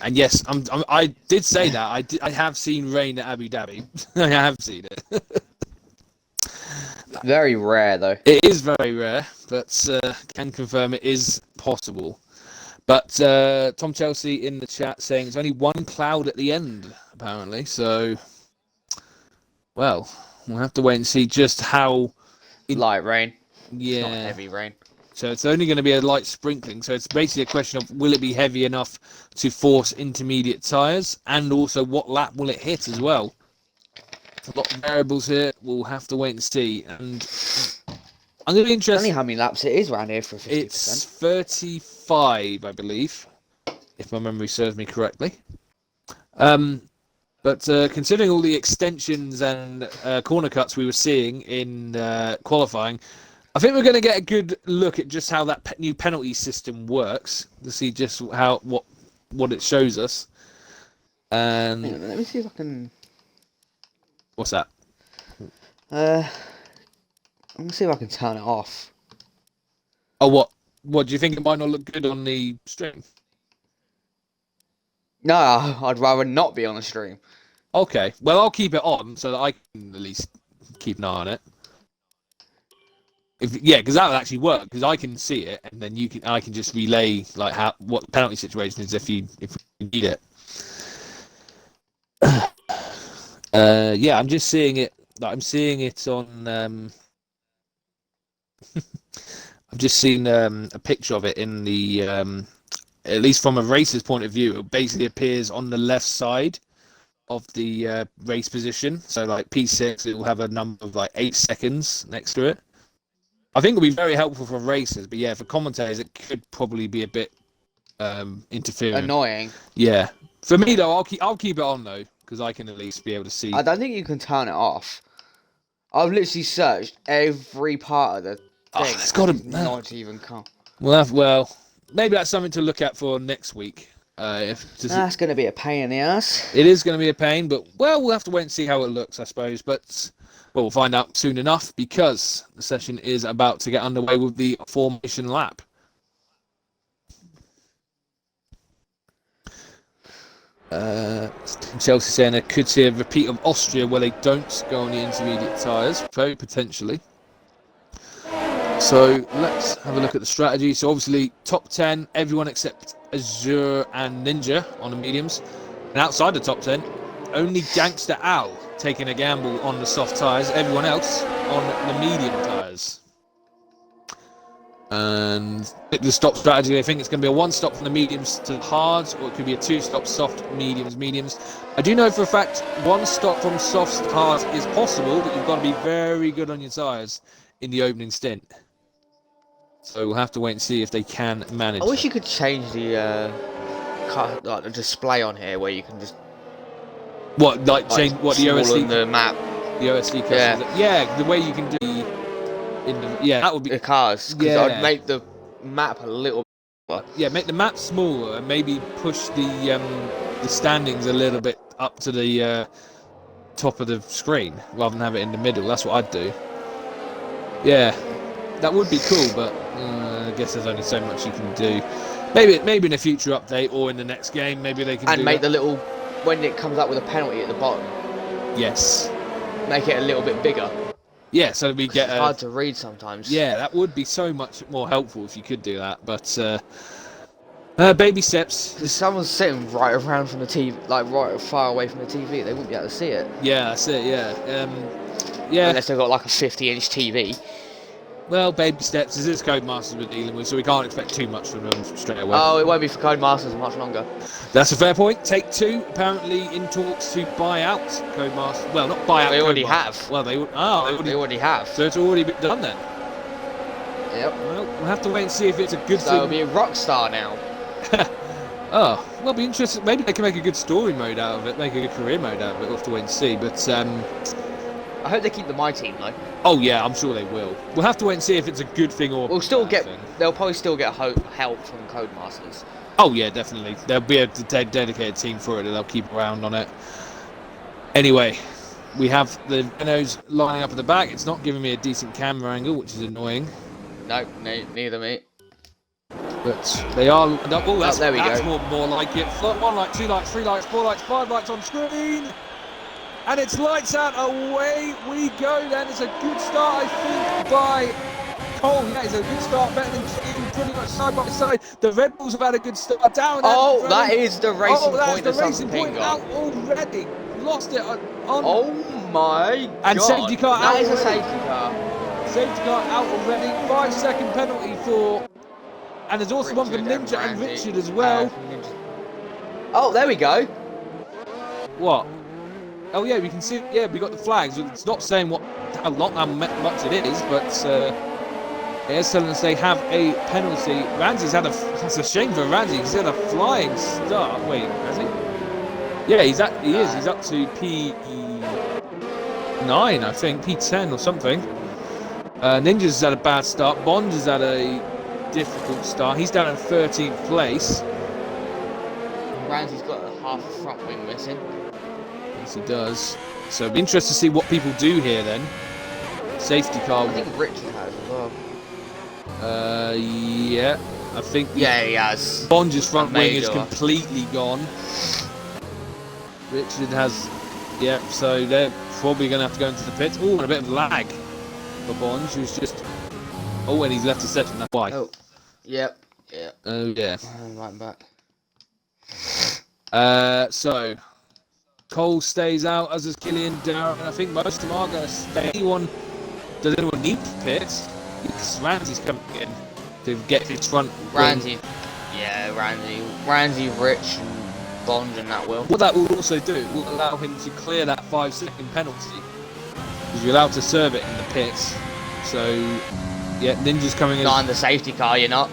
and yes, I did say that. I have seen rain at Abu Dhabi. I have seen it. Very rare, though. It is very rare, but can confirm it is possible. But Tom Chelsea in the chat saying it's only one cloud at the end, apparently. So, well, we'll have to wait and see just how... Light rain. Yeah. It's not heavy rain. So it's only going to be a light sprinkling. So it's basically a question of will it be heavy enough to force intermediate tyres? And also what lap will it hit as well? A lot of variables here. We'll have to wait and see. And I'm going to be interested. Only how many laps it is around here for 50%? It's 35, I believe, if my memory serves me correctly. But considering all the extensions and corner cuts we were seeing in qualifying, I think we're going to get a good look at just how that new penalty system works to see just what it shows us. And Hang on, let me see if I can... What's that? I'm going to see if I can turn it off. Oh, what? What, do you think it might not look good on the stream? No, I'd rather not be on the stream. Okay, well, I'll keep it on so that I can at least keep an eye on it. Because that would actually work, because I can see it, and then I can just relay like what the penalty situation is if you need it. Yeah, I'm just seeing it. Like, I'm seeing it on. I've just seen a picture of it in the. At least from a racer's point of view, it basically appears on the left side of the race position. So like P6, it will have a number of like 8 seconds next to it. I think it'll be very helpful for racers, but yeah, for commentators, it could probably be a bit interfering. Annoying. Yeah. For me though, I'll keep it on though, because I can at least be able to see. I don't think you can turn it off. I've literally searched every part of the thing. It's got to not even come. Well, maybe that's something to look at for next week. That's going to be a pain in the ass. It is going to be a pain, but we'll have to wait and see how it looks, I suppose. But we'll find out soon enough because the session is about to get underway with the formation lap. Chelsea saying I could see a repeat of Austria where they don't go on the intermediate tyres, very potentially. So let's have a look at the strategy. So obviously top 10, everyone except Azure and Ninja on the mediums. And outside the top 10, only Gangster Al taking a gamble on the soft tyres, everyone else on the medium tyres. And the stop strategy, I think it's going to be a one stop from the mediums to the hards, or it could be a two stop soft, mediums. I do know for a fact one stop from softs to hards is possible, but you've got to be very good on your tyres in the opening stint. So we'll have to wait and see if they can manage. I wish you could change the the display on here where you can just change what the OSD the map. The OSD customs. Yeah, the way you can do that would be the cars. Because I'd make the map a little. Yeah, make the map smaller and maybe push the standings a little bit up to the top of the screen rather than have it in the middle. That's what I'd do. Yeah, that would be cool, but I guess there's only so much you can do. Maybe in a future update or in the next game, maybe they can and make the little when it comes up with a penalty at the bottom. Yes. Make it a little bit bigger. Yeah, so we get. It's hard to read sometimes. Yeah, that would be so much more helpful if you could do that. But baby steps. If someone's sitting right around from the TV, like right far away from the TV, they wouldn't be able to see it. Yeah, that's it. Yeah. Yeah. Unless they've got like a 50-inch TV. Well, baby steps. This is Codemasters we're dealing with, so we can't expect too much from them straight away. Oh, it won't be for Codemasters much longer. That's a fair point. Take Two apparently in talks to buy out Codemasters. Well, not buy out. They already Codemasters. have. Well, they already have. So it's already been done then. Yep. Well, we'll have to wait and see if it's a good so thing. It'll be a Rockstar now. Oh, well, be interesting. Maybe they can make a good story mode out of it, make a good career mode out of it. We'll have to wait and see. But I hope they keep the My Team though. Oh yeah, I'm sure they will. We'll have to wait and see if it's a good thing or. We'll still get. Thing. They'll probably still get help from Codemasters. Oh yeah, definitely. There'll be a dedicated team for it, and they'll keep around on it. Anyway, we have the Renaults lining up at the back. It's not giving me a decent camera angle, which is annoying. No, neither me. But they are. Oh, that's there we that's go. more like it. 1 light, 2 lights, 3 lights, 4 lights, 5 lights on screen. And it's lights out, away we go then. It's a good start, I think, by Cole. Yeah, it's a good start, better than Keane, pretty much side by side. The Red Bulls have had a good start down. Oh, that is the racing point. That's the racing point out already. Lost it on. Oh my god. And safety car out. That is a safety car. Safety car out already. 5-second penalty for. And there's also one for Ninja and Richard as well. Oh, there we go. What? Oh yeah, we can see. Yeah, we got the flags. It's not saying how much it is, but it is telling us they have a penalty. Ramsey's had that's a shame for Ramsey. He's had a flying start. Wait, has he? Yeah, he is. He's up to P9, I think, P10 or something. Ninja's had a bad start. Bond has had a difficult start. He's down in 13th place. Ramsey's got half a front wing missing. Yes, he does. So it'll be interesting to see what people do here then. Safety car. I think Richard has as well. Yeah. I think. Yeah, he has. Bond's front wing is completely gone. Richard has. Yeah, so they're probably going to have to go into the pits. Oh, and a bit of lag for Bond, who's just. Oh, and he's left the section. That's why. Oh, yep. Yeah. Oh, yeah. Right back. So. Cole stays out, as does Killian, Darren, and I think most of them are going to stay. Does anyone need to pit? Ramsey's coming in to get his front. Ramsey, Ramsey, Rich, and Bond, and that will. What that will also do, it will allow him to clear that 5-second penalty. Because you're allowed to serve it in the pits. So, yeah, Ninja's coming in. Not in the safety car, you're not.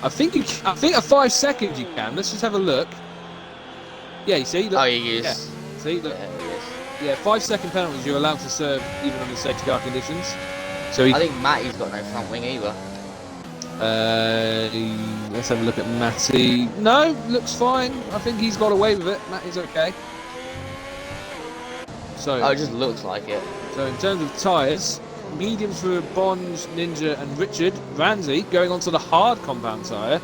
I think at 5 seconds you can. Let's just have a look. Yeah, you see? Look. Oh, he is. Yeah. See, look. Yeah, he is. Yeah, 5-second penalties you're allowed to serve even under safety car conditions. So he, I think Matty's got no front wing either. let's have a look at Matty. No, looks fine. I think he's got away with it. Matty's okay. So Oh, it just looks like it. So in terms of tyres, mediums for Bonds, Ninja and Richard. Ramsey going on to the hard compound tyre.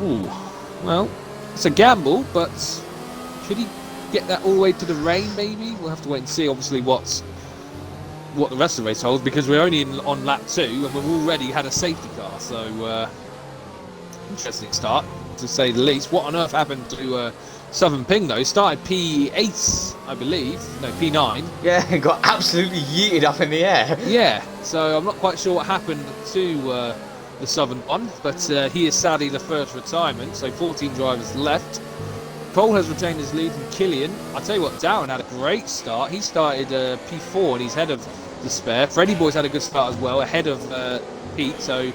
Ooh, well, it's a gamble, but could he get that all the way to the rain maybe? We'll have to wait and see, obviously, what the rest of the race holds, because we're only on lap 2 and we've already had a safety car. So, interesting start, to say the least. What on earth happened to Southern Ping, though? Started P8, I believe. No, P9. Yeah, it got absolutely yeeted up in the air. Yeah, so I'm not quite sure what happened to the Southern one, but he is sadly the first retirement, so 14 drivers left. Cole has retained his lead from Killian. I tell you what, Darren had a great start. He started P4 and he's ahead of the spare. Freddie Boy's had a good start as well, ahead of Pete, so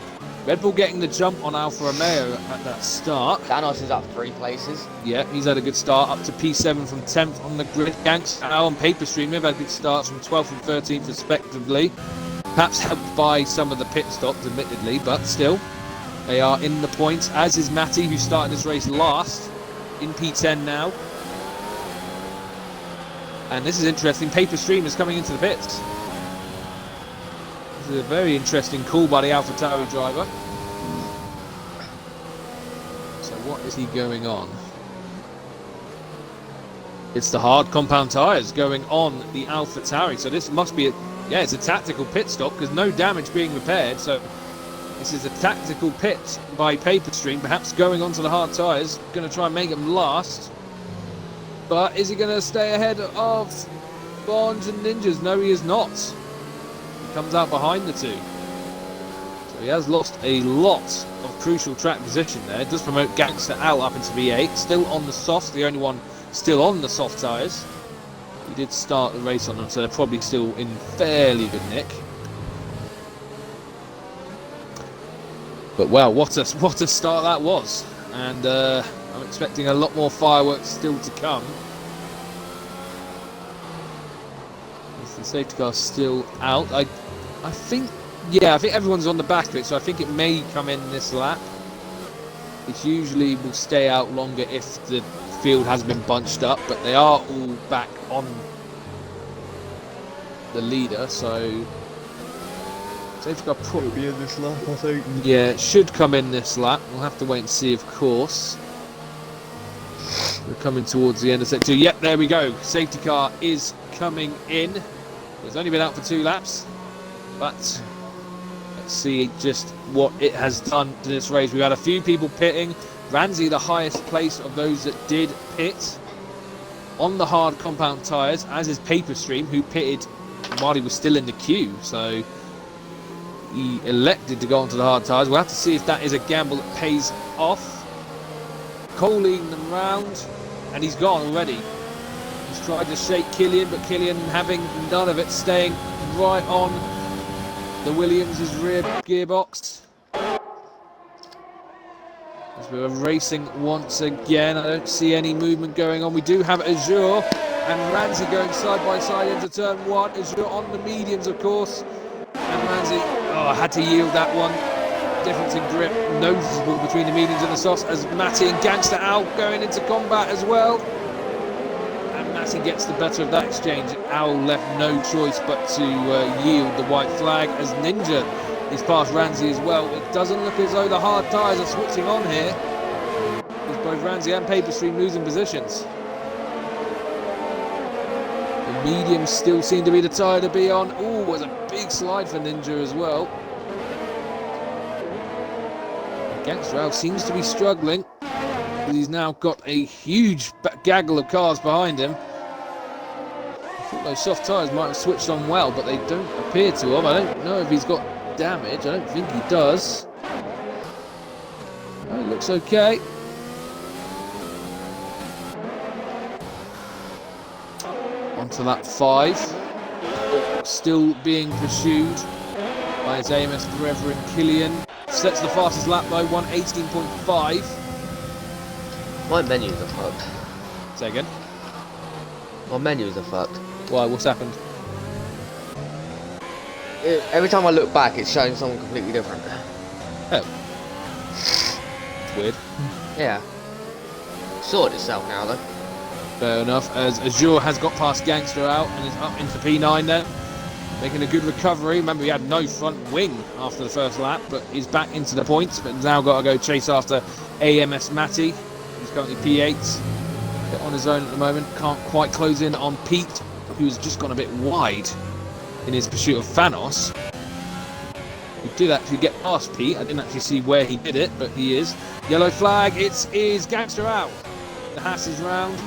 Red Bull getting the jump on Alfa Romeo at that start. Danos is up 3 places. Yeah, he's had a good start, up to P7 from 10th on the grid. Ganks now on Paper Stream, they've had good starts from 12th and 13th respectively. Perhaps helped by some of the pit stops, admittedly, but still, they are in the points, as is Matty, who started this race last, in P10 now. And this is interesting, Paper Stream is coming into the pits. This is a very interesting call by the AlphaTauri driver. So what is he going on? It's the hard compound tyres going on the AlphaTauri. So this must be yeah, it's a tactical pit stop because no damage being repaired. So this is a tactical pit by Paper Stream, perhaps going onto the hard tyres, going to try and make them last. But is he going to stay ahead of Bonds and Ninjas? No, he is not. He comes out behind the two. So he has lost a lot of crucial track position there. It does promote Gangster out up into V8, still on the softs, the only one still on the soft tyres. He did start the race on them, so they're probably still in fairly good nick. But wow, what a start that was, and I'm expecting a lot more fireworks still to come. Is the safety car still out? I think, yeah, I think everyone's on the back of it, so I think it may come in this lap. It usually will stay out longer if the field has been bunched up, but they are all back on the leader, so safety car probably be in this lap, I think. Yeah, it should come in this lap. We'll have to wait and see, of course. We're coming towards the end of sector 2. Yep, there we go. Safety car is coming in. It's only been out for 2 laps, but let's see just what it has done to this race. We've had a few people pitting. Ramsey, the highest place of those that did pit on the hard compound tyres, as is Paper Stream, who pitted while he was still in the queue. So he elected to go onto the hard tyres. We'll have to see if that is a gamble that pays off. Cole leading them round, and he's gone already. He's tried to shake Killian, but Killian having none of it, staying right on the Williams' rear gearbox. As we're racing once again, I don't see any movement going on. We do have Azure and Ramsey going side by side into turn 1. Azure on the mediums, of course. And Ramsey, had to yield that one. Difference in grip noticeable between the mediums and the softs, as Matty and Gangster out going into combat as well. And Matty gets the better of that exchange. Owl left no choice but to yield the white flag, as Ninja is past Ramsey as well. It doesn't look as though the hard tyres are switching on here, with both Ramsey and Paper Stream losing positions. The mediums still seem to be the tyre to be on. Ooh, there's a big slide for Ninja as well. Gangster Al seems to be struggling. He's now got a huge gaggle of cars behind him. I thought those soft tyres might have switched on well, but they don't appear to have. I don't know if he's got damage. I don't think he does. Oh, it looks okay. Onto lap 5. Still being pursued by his AMS brethren Killian. Sets the fastest lap though, 1:18.5. My menus are fucked. Say again? My menus are fucked. Why? What's happened? Every time I look back, it's showing someone completely different. Oh. It's weird. Yeah. Sorted itself now, though. Fair enough, as Azure has got past Gangster out and is up into P9 then. Making a good recovery. Remember, he had no front wing after the first lap, but he's back into the points. But now got to go chase after AMS Matty. He's currently P8. Bit on his own at the moment. Can't quite close in on Pete, who's just gone a bit wide in his pursuit of Thanos. He did actually get past Pete. I didn't actually see where he did it, but he is. Yellow flag. It is Gangster out. The Haas is round.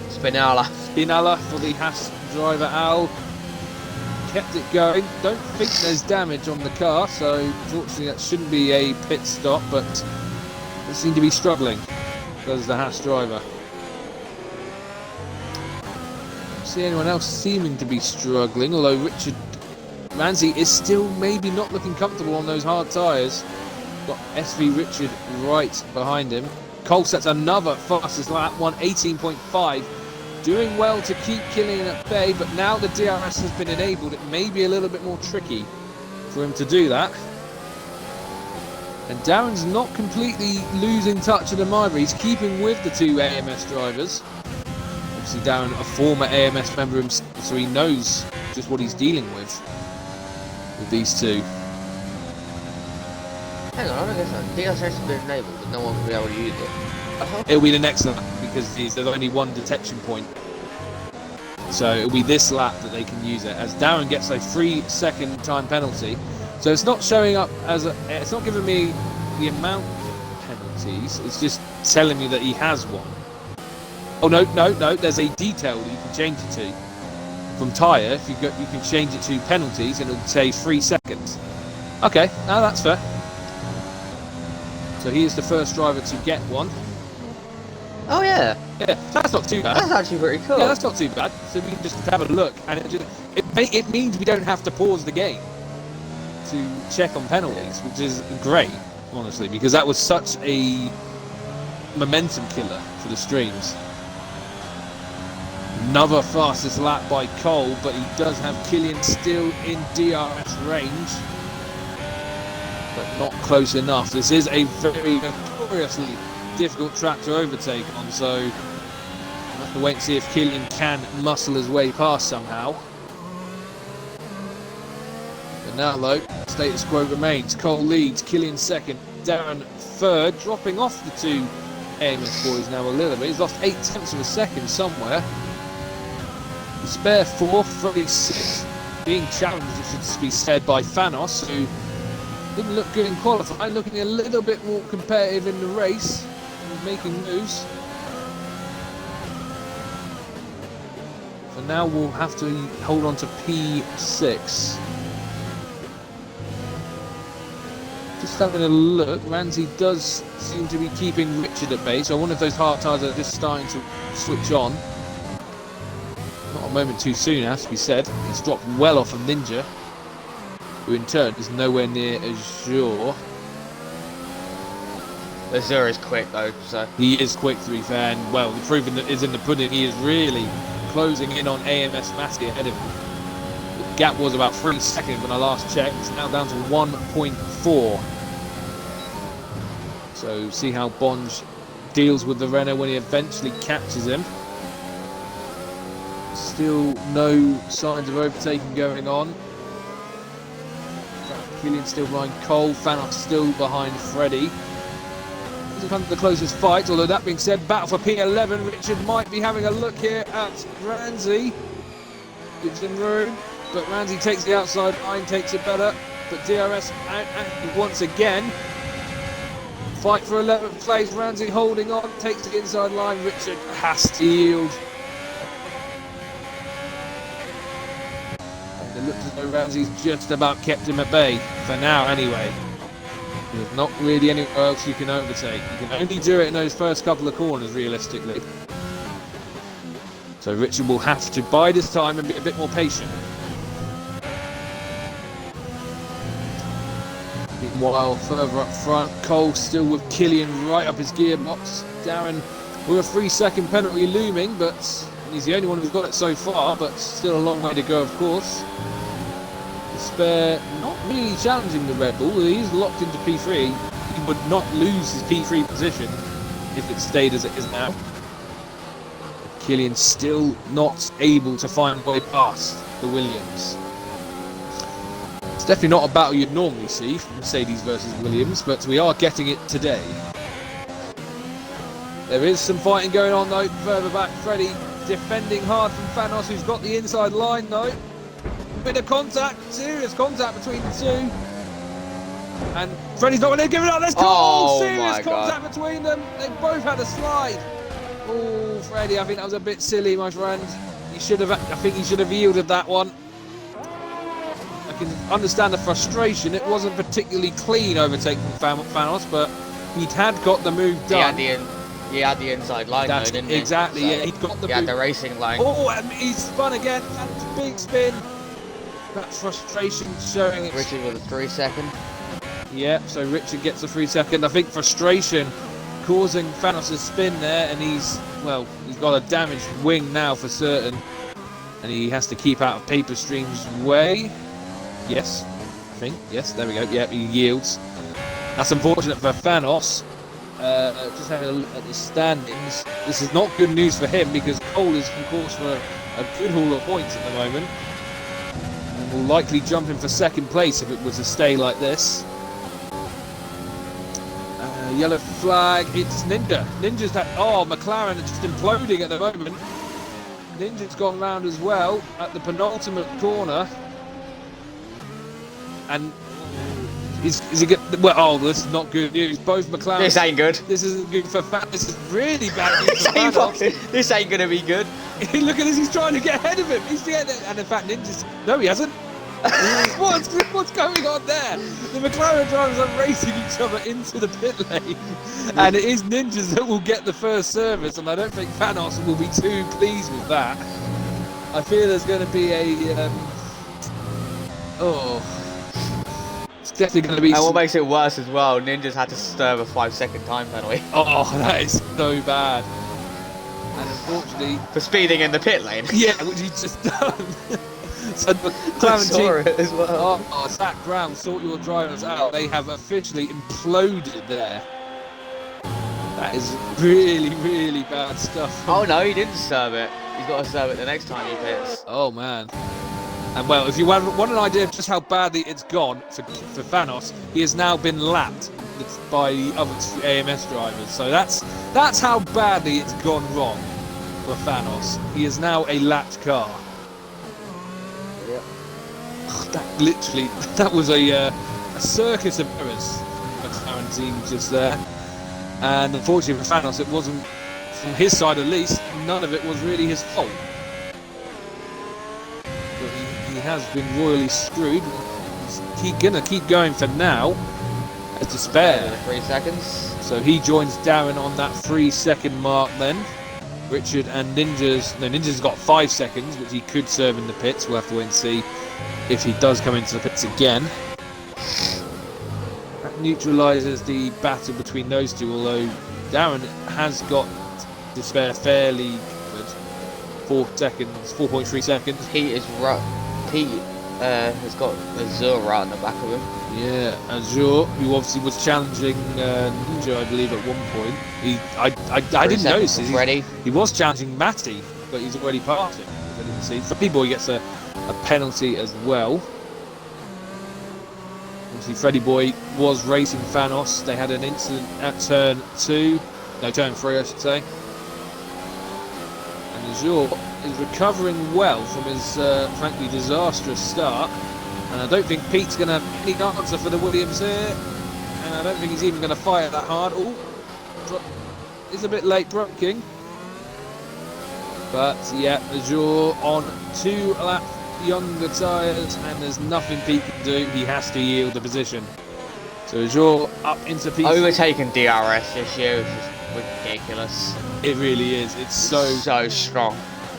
Spinella for the Haas driver Al. Kept it going. Don't think there's damage on the car, so fortunately that shouldn't be a pit stop, but they seem to be struggling. Does the Haas driver. Don't see anyone else seeming to be struggling, although Richard Ramsey is still maybe not looking comfortable on those hard tyres. Got SV Richard right behind him. Cole sets another fastest lap, 1:18.5. Doing well to keep Killian at bay, but now the DRS has been enabled, it may be a little bit more tricky for him to do that. And Darren's not completely losing touch of the Myra. He's keeping with the two AMS drivers. Obviously Darren, a former AMS member himself, so he knows just what he's dealing with these two. Hang on, I don't guess that. DRS has been enabled, but no one will be able to use it. It'll be the next lap, because there's only one detection point. So it'll be this lap that they can use it, as Darren gets a 3-second time penalty. So it's not showing up as a, it's not giving me the amount of penalties, it's just telling me that he has one. Oh no, there's a detail that you can change it to. From tyre, if you can change it to penalties and it'll say 3 seconds. Okay, now that's fair. So he is the first driver to get one. Oh yeah. Yeah, that's not too bad. That's actually pretty cool. Yeah, that's not too bad. So we can just have a look, and it means we don't have to pause the game to check on penalties, which is great, honestly, because that was such a momentum killer for the streams. Another fastest lap by Cole, but he does have Killian still in DRS range, but not close enough. This is a very notoriously difficult track to overtake on, so we'll have to wait and see if Killian can muscle his way past somehow. But now though, status quo remains. Cole leads, Killian second, Darren third, dropping off the two AMS boys now a little bit. He's lost 0.8 of a second somewhere. The spare fourth, Freddie sixth, being challenged, it should be said, by Thanos, who didn't look good in qualifying, looking a little bit more competitive in the race. Making moves. So now we'll have to hold on to P6. Just having a look, Ramsey does seem to be keeping Richard at bay, so I wonder if those hard tyres are just starting to switch on. Not a moment too soon, has to be said. He's dropped well off of Ninja, who in turn is nowhere near Azure. Azure is quick though, so he is quick, to be fair, and well, the proof is in the pudding. He is really closing in on AMS Massey ahead of him. The gap was about 3 seconds when I last checked. It's now down to 1.4. So see how Bonge deals with the Renault when he eventually catches him. Still no signs of overtaking going on. Killian still behind Cole, Thanos still behind Freddie. Comes the closest fight, although that being said, battle for P11. Richard might be having a look here at Ramsey. Gives him room, but Ramsey takes the outside line, takes it better, but DRS out once again. Fight for 11th place, Ramsey holding on, takes the inside line, Richard has to yield. And it looks as though Ramsey's just about kept him at bay, for now anyway. There's not really anywhere else you can overtake. You can only do it in those first couple of corners, realistically. So Richard will have to bide his time and be a bit more patient. Meanwhile, further up front, Cole still with Killian right up his gearbox. Darren with a 3-second penalty looming, but He's the only one who's got it so far, but still a long way to go, of course. Despair not really challenging the Red Bull. He's locked into P3. He would not lose his P3 position if it stayed as it is now. Killian still not able to find a way past the Williams. It's definitely not a battle you'd normally see, Mercedes versus Williams, but we are getting it today. There is some fighting going on though, further back. Freddie defending hard from Thanos, who's got the inside line though. Bit of contact, serious contact between the two. And Freddie's not going to give it up, let's go! Oh, Serious my contact God. between them. They both had a slide. Oh, Freddie, I think that was a bit silly, my friend. I think he should have yielded that one. I can understand the frustration. It wasn't particularly clean overtaking Thanos, but he had got the move done. He had the inside line though, didn't he? Exactly, So yeah, he'd got the he had move. the racing line. Oh, and he spun again. That's a big spin. That frustration showing its... Richard with a 3 second. Yeah, so Richard gets a 3 second. I think frustration causing Thanos to spin there, and he's got a damaged wing now for certain. And he has to keep out of Paper Stream's way. Yes, I think. Yes, there we go. Yeah, he yields. That's unfortunate for Thanos. Just having a look at the standings. This is not good news for him because Cole is, of course, for a good haul of points at the moment. And will likely jump in for second place if it was to stay like this. Yellow flag, it's Ninja. Ninja's had, McLaren are just imploding at the moment. Ninja's gone round as well at the penultimate corner. And is he good? Well, this is not good news. Both McLaren. This ain't good. This isn't good for Thanos. This is really bad news for Thanos. This ain't gonna be good. Look at this, he's trying to get ahead of him. He's getting, and in fact, Ninja's... No, he hasn't. What's going on there? The McLaren drivers are racing each other into the pit lane, and it is Ninjas that will get the first service, and I don't think Thanos will be too pleased with that. I fear there's going to be a... It's definitely going to be... And what makes it worse as well, Ninja's had to serve a 5 second time penalty. Oh, that is so bad. And unfortunately... For speeding in the pit lane. Yeah, which he's just done. So the I saw it as well. Zach Brown, sort your drivers out. They have officially imploded there. That is really, really bad stuff. Oh no, he didn't serve it. He's got to serve it the next time he pits. Oh man. And well, if you want an idea of just how badly it's gone for Thanos, he has now been lapped by the other two AMS drivers. So that's how badly it's gone wrong for Thanos. He is now a lapped car. Yep. That was a circus of errors for the McLaren team just there. And unfortunately for Thanos, it wasn't, from his side at least, none of it was really his fault. But he has been royally screwed. He's gonna keep going for now. As Despair. 3 seconds. So he joins Darren on that 3 second mark then. Richard and Ninja's got 5 seconds, which he could serve in the pits. We'll have to wait and see if he does come into the pits again. That neutralises the battle between those two, although Darren has got Despair fairly good. 4.3 seconds. Pete is right. Pete has got Azure right on the back of him. Yeah, Azure, who obviously was challenging Ninja, I believe, at one point. I didn't notice it. He was challenging Matty, but he's already passed him. I didn't see. Freddie Boy gets a penalty as well. Obviously, Freddie Boy was racing Thanos. They had an incident at turn 3, I should say. And Azure is recovering well from his frankly disastrous start. And I don't think Pete's going to have any answer for the Williams here. And I don't think he's even going to fire that hard. Oh, it's a bit late braking. But yeah, Azure on 2 lap younger tyres, and there's nothing Pete can do. He has to yield the position. So Azure up into Pete. Overtaking DRS this year is just ridiculous. It really is. It's so strong.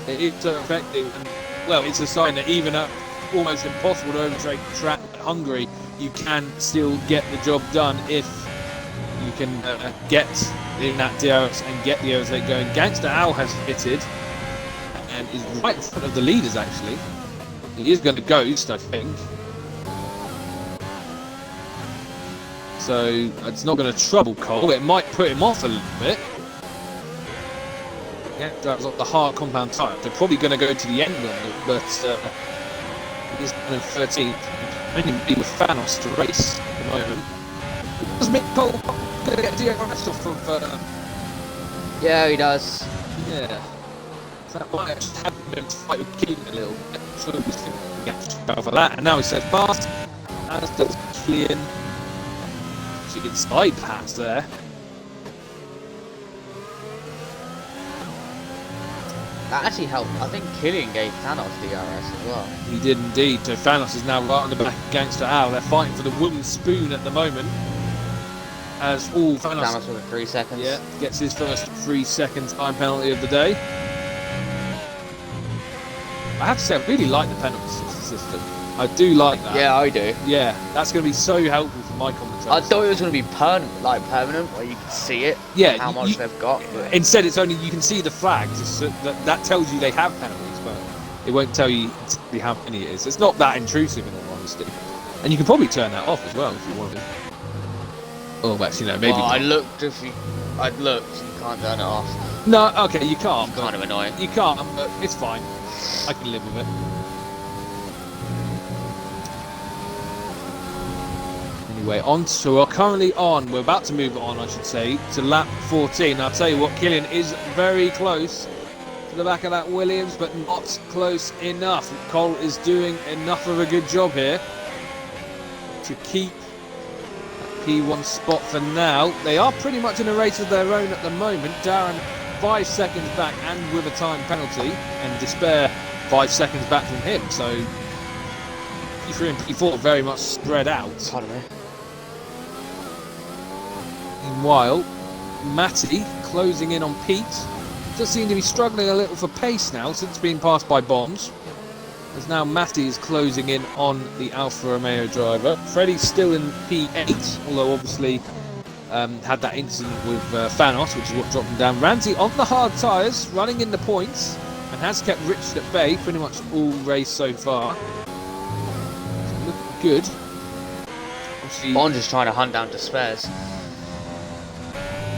It is so effective. And, well, it's a sign that even at almost impossible to overtake track at Hungary, you can still get the job done if you can get in that DRS and get the overtake going. Gangster Al has fitted, and is right in front of the leaders, actually. He is going to ghost, I think. So it's not going to trouble Cole. It might put him off a little bit. Yeah, that was the hard compound tyre. They're probably going to go to the end of it, but he's in 13th. Maybe with Thanos to race at the moment. Does make Cole going to get DRS off of... Yeah, he does. Yeah. So that might actually have him fight with Keelan a little bit. So he's going to get for that. And now he says fast. As does Killian. She gets side pass there. That actually helped. I think Killian gave Thanos DRS as well. He did indeed. So Thanos is now right on the back of Gangster Al. They're fighting for the woman's spoon at the moment. As all Thanos with 3 seconds. Yeah, gets his first 3 second time penalty of the day. I have to say, I really like the penalty system. I do like that. Yeah, I do. Yeah, that's going to be so helpful for my commentators. I thought it was going to be permanent, where you can see it. Yeah, how much they've got. But... Instead, it's only you can see the flags. So that tells you they have penalties, but it won't tell you exactly how many it is. It's not that intrusive, in all honesty. And you can probably turn that off as well if you wanted. Oh, actually, no, maybe. Well, not. I looked. You can't turn it off. No, okay, you can't. It's kind of annoying. You can't, but it's fine. I can live with it. Anyway, we're currently on. We're about to move on, I should say, to lap 14. I'll tell you what, Killian is very close to the back of that Williams, but not close enough. Cole is doing enough of a good job here to keep that P1 spot for now. They are pretty much in a race of their own at the moment. Darren 5 seconds back and with a time penalty, and Despair 5 seconds back from him. So P3 and P4 very much spread out. Pardon me. Meanwhile, Matty closing in on Pete. Does seem to be struggling a little for pace now since being passed by Bombs. As now Matty is closing in on the Alfa Romeo driver. Freddie's still in P8, although obviously had that incident with Thanos, which is what dropped him down. Ramsey on the hard tyres, running in the points, and has kept Richard at bay pretty much all race so far. Looking good. Bond is trying to hunt down Despairs.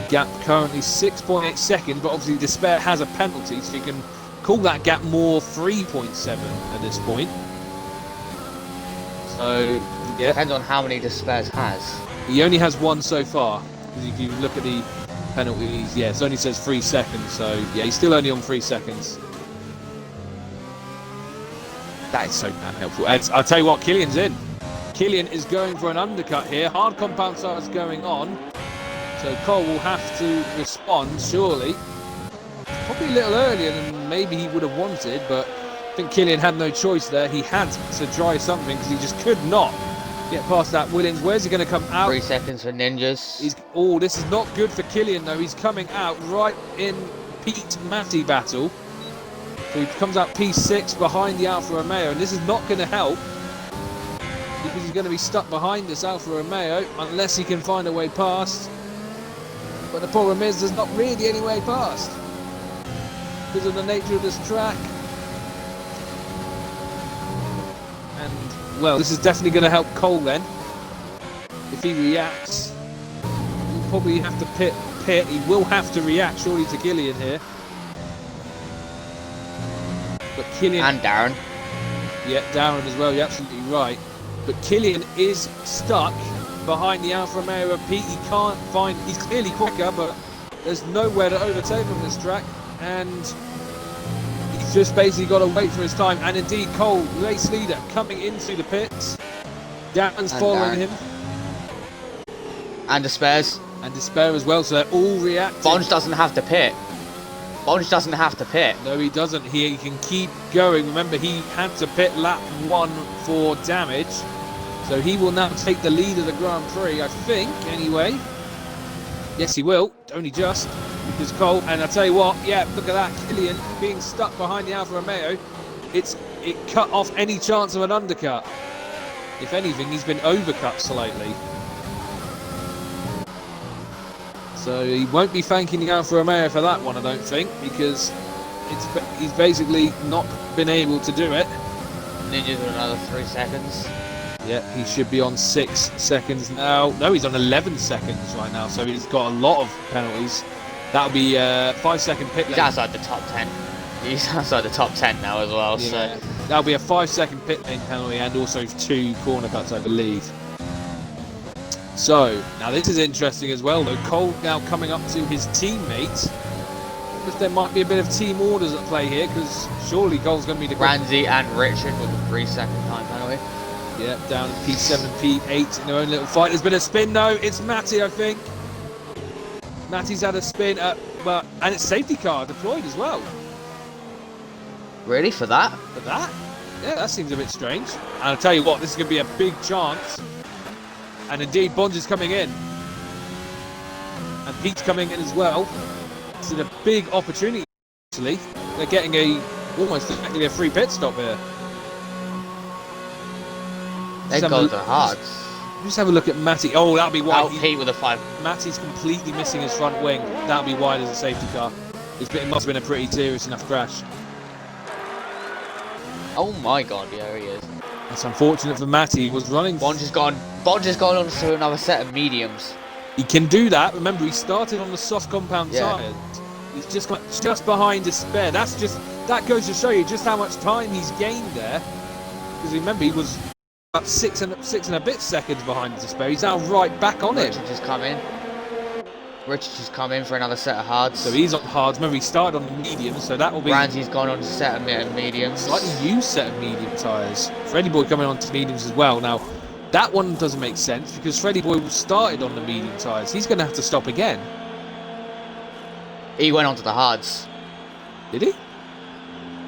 Gap currently 6.8 seconds, but obviously Despair has a penalty, so you can call that gap more 3.7 at this point. So, yeah. Depends on how many Despairs has. He only has one so far. Because if you look at the penalties, yeah, it only says 3 seconds, so yeah, he's still only on 3 seconds. That is so damn helpful. And I'll tell you what, Killian's in. Killian is going for an undercut here. Hard compound starts going on. So Cole will have to respond, surely. Probably a little earlier than maybe he would have wanted, but I think Killian had no choice there. He had to try something because he just could not get past that Williams. Where's he going to come out? 3 seconds for Ninjas. Oh, this is not good for Killian, though. He's coming out right in Pete-Matty battle. So he comes out P6 behind the Alfa Romeo, and this is not going to help because he's going to be stuck behind this Alfa Romeo unless he can find a way past. But the problem is there's not really any way past because of the nature of this track. And, well, this is definitely going to help Cole then. If he reacts, he'll probably have to pit. He will have to react, surely, to Killian here. But Killian... And Darren. Yeah, Darren as well, you're absolutely right. But Killian is stuck behind the Alfa Romeo of Pete. He can't find... He's clearly quicker, but there's nowhere to overtake on this track. And he's just basically got to wait for his time. And indeed, Cole, race leader, coming into the pits. Darren's following him. And Despairs. And Despair as well, so they're all reacting. Bonge doesn't have to pit. Bonge doesn't have to pit. No, he doesn't. He can keep going. Remember, he had to pit lap 1 for damage. So he will now take the lead of the Grand Prix, I think, anyway. Yes, he will. Only just. Because Cole, and I'll tell you what, yeah, look at that. Killian being stuck behind the Alfa Romeo. It cut off any chance of an undercut. If anything, he's been overcut slightly. So he won't be thanking the Alfa Romeo for that one, I don't think, because he's basically not been able to do it. Ninja's with another 3 seconds. Yeah, he should be on 6 seconds now. No, he's on 11 seconds right now, so he's got a lot of penalties. That'll be 5-second pit lane. He's outside the top 10. He's outside the top 10 now as well, Yeah. so... That'll be a 5-second pit lane penalty and also 2 corner cuts, I believe. So, now this is interesting as well, though. Cole now coming up to his teammates. If there might be a bit of team orders at play here, because surely Cole's going to be the... Ramsey and Richard with a 3-second time penalty. Yeah, down at P7 and P8 in their own little fight. There's been a spin, though. It's Matty, I think. Matty's had a spin, and it's safety car deployed as well. Really, for that? For that? Yeah, that seems a bit strange. And I'll tell you what, this is going to be a big chance. And indeed, Bonds is coming in. And Pete's coming in as well. It's a big opportunity, actually. They're getting almost effectively a free pit stop here. They go to hards. Just have a look at Matty. Oh, that'll be wide. Out Pete with a 5. Matty's completely missing his front wing. That'll be wide as a safety car. It must have been a pretty serious enough crash. Oh my god, yeah, he is. That's unfortunate for Matty. He was running. Bond has gone on to another set of mediums. He can do that. Remember, he started on the soft compound tyres. He's just behind his spare. That goes to show you just how much time he's gained there. Because remember, he was about 6 and a bit seconds behind his spare. He's now right back on it. Richard just come in for another set of hards. So he's on hards. Remember, he started on the mediums, so that will be... Ramsey's gone on to set of mediums. Slightly used set of medium tyres. Freddie Boy coming on to mediums as well. Now, that one doesn't make sense because Freddie Boy started on the medium tyres. He's going to have to stop again. He went on to the hards. Did he?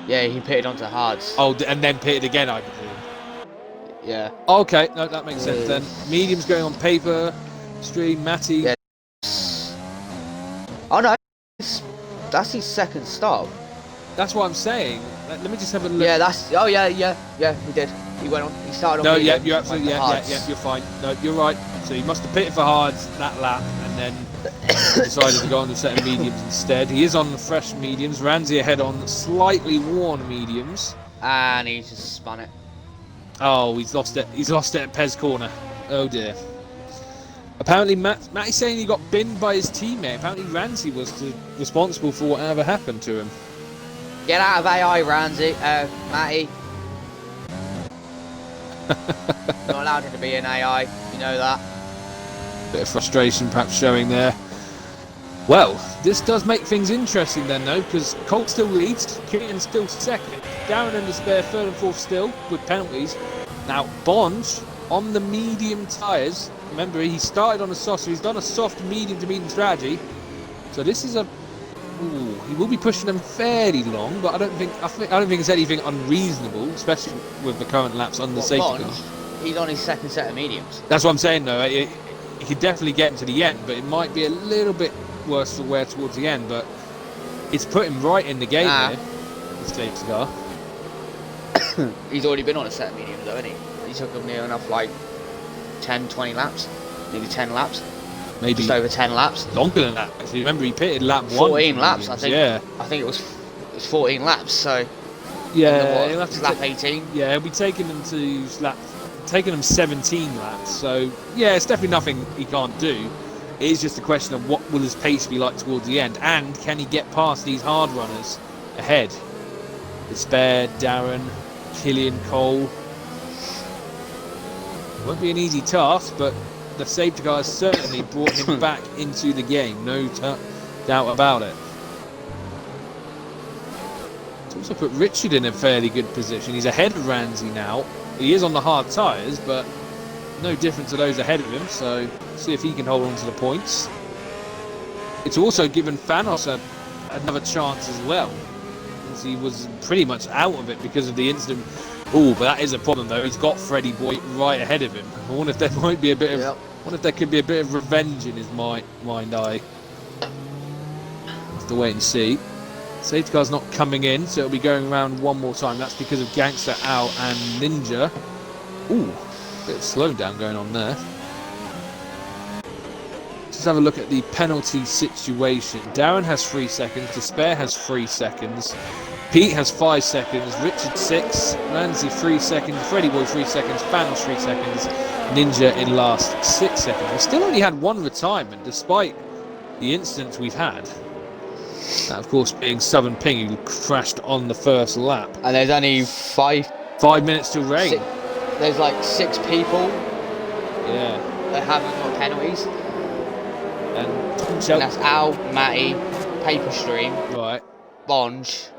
Yeah, he pitted onto the hards. Oh, and then pitted again, I presume. Yeah. Okay, no, that makes sense then. Mediums going on paper. Stream, Matty. Yeah. Oh no, that's his second stop. That's what I'm saying. Let me just have a look. Yeah, he did. He went on, he started on No, medium, you're absolutely, yeah, you're fine. No, you're right. So he must have pitted for hards that lap and then decided to go on the set of mediums instead. He is on the fresh mediums. Ramsey ahead on slightly worn mediums. And he just spun it. Oh, he's lost it. He's lost it at Pez corner. Oh dear. Apparently, Matty's saying he got binned by his teammate. Apparently, Ramsey was responsible for whatever happened to him. Get out of AI, Ramsey. Matty. Not allowed him to be an AI. You know that. Bit of frustration perhaps showing there. Well, this does make things interesting then, though, because Colt still leads. Killian still second. Darren and Despair third and fourth still with penalties. Now, Bond on the medium tyres. Remember, he started on a soft, so he's done a soft medium to medium strategy. So this is he will be pushing them fairly long, but I don't think it's anything unreasonable, especially with the current laps on the safety car. He's on his second set of mediums. That's what I'm saying, though. He could definitely get him to the end, but it might be a little bit worse for wear towards the end. But it's put him right in the game here. The safety car. He's already been on a set of mediums, though, hasn't he? He took him near enough, like 10, 20 laps, maybe 10 laps. Maybe just over 10 laps. Longer than that. Actually, remember he pitted lap 14 laps, I think. Yeah. I think it was 14 laps. So yeah, he'll have to lap 18. Yeah, he'll be taking them to taking them 17 laps. So yeah, it's definitely nothing he can't do. It is just a question of what will his pace be like towards the end, and can he get past these hard runners ahead? Despair, Darren, Killian, Cole. Won't be an easy task, but the safety car has certainly brought him back into the game, no doubt about it. It's also put Richard in a fairly good position. He's ahead of Ramsey now. He is on the hard tyres, but no different to those ahead of him, so see if he can hold on to the points. It's also given Thanos another chance as well, as he was pretty much out of it because of the incident. Oh, but that is a problem though. He's got Freddie Boy right ahead of him. I wonder if there might be a bit of... Yep. I wonder if there could be a bit of revenge in his mind eye. Have to wait and see. Safety car's not coming in, so it'll be going around one more time. That's because of Gangster, Al, and Ninja. Ooh, bit of slowdown going on there. Let's have a look at the penalty situation. Darren has 3 seconds. Despair has 3 seconds. Pete has 5 seconds. Richard 6. Ramsey 3 seconds. Freddy Boy 3 seconds. Thanos 3 seconds. Ninja in last 6 seconds. We still only had 1 retirement despite the incidents we've had. That, of course, being Southern Ping, who crashed on the first lap. And there's only 5 minutes to rain. There's like 6 people. Yeah. That haven't got penalties. And that's Al, Matty, Paperstream, right, Bonge,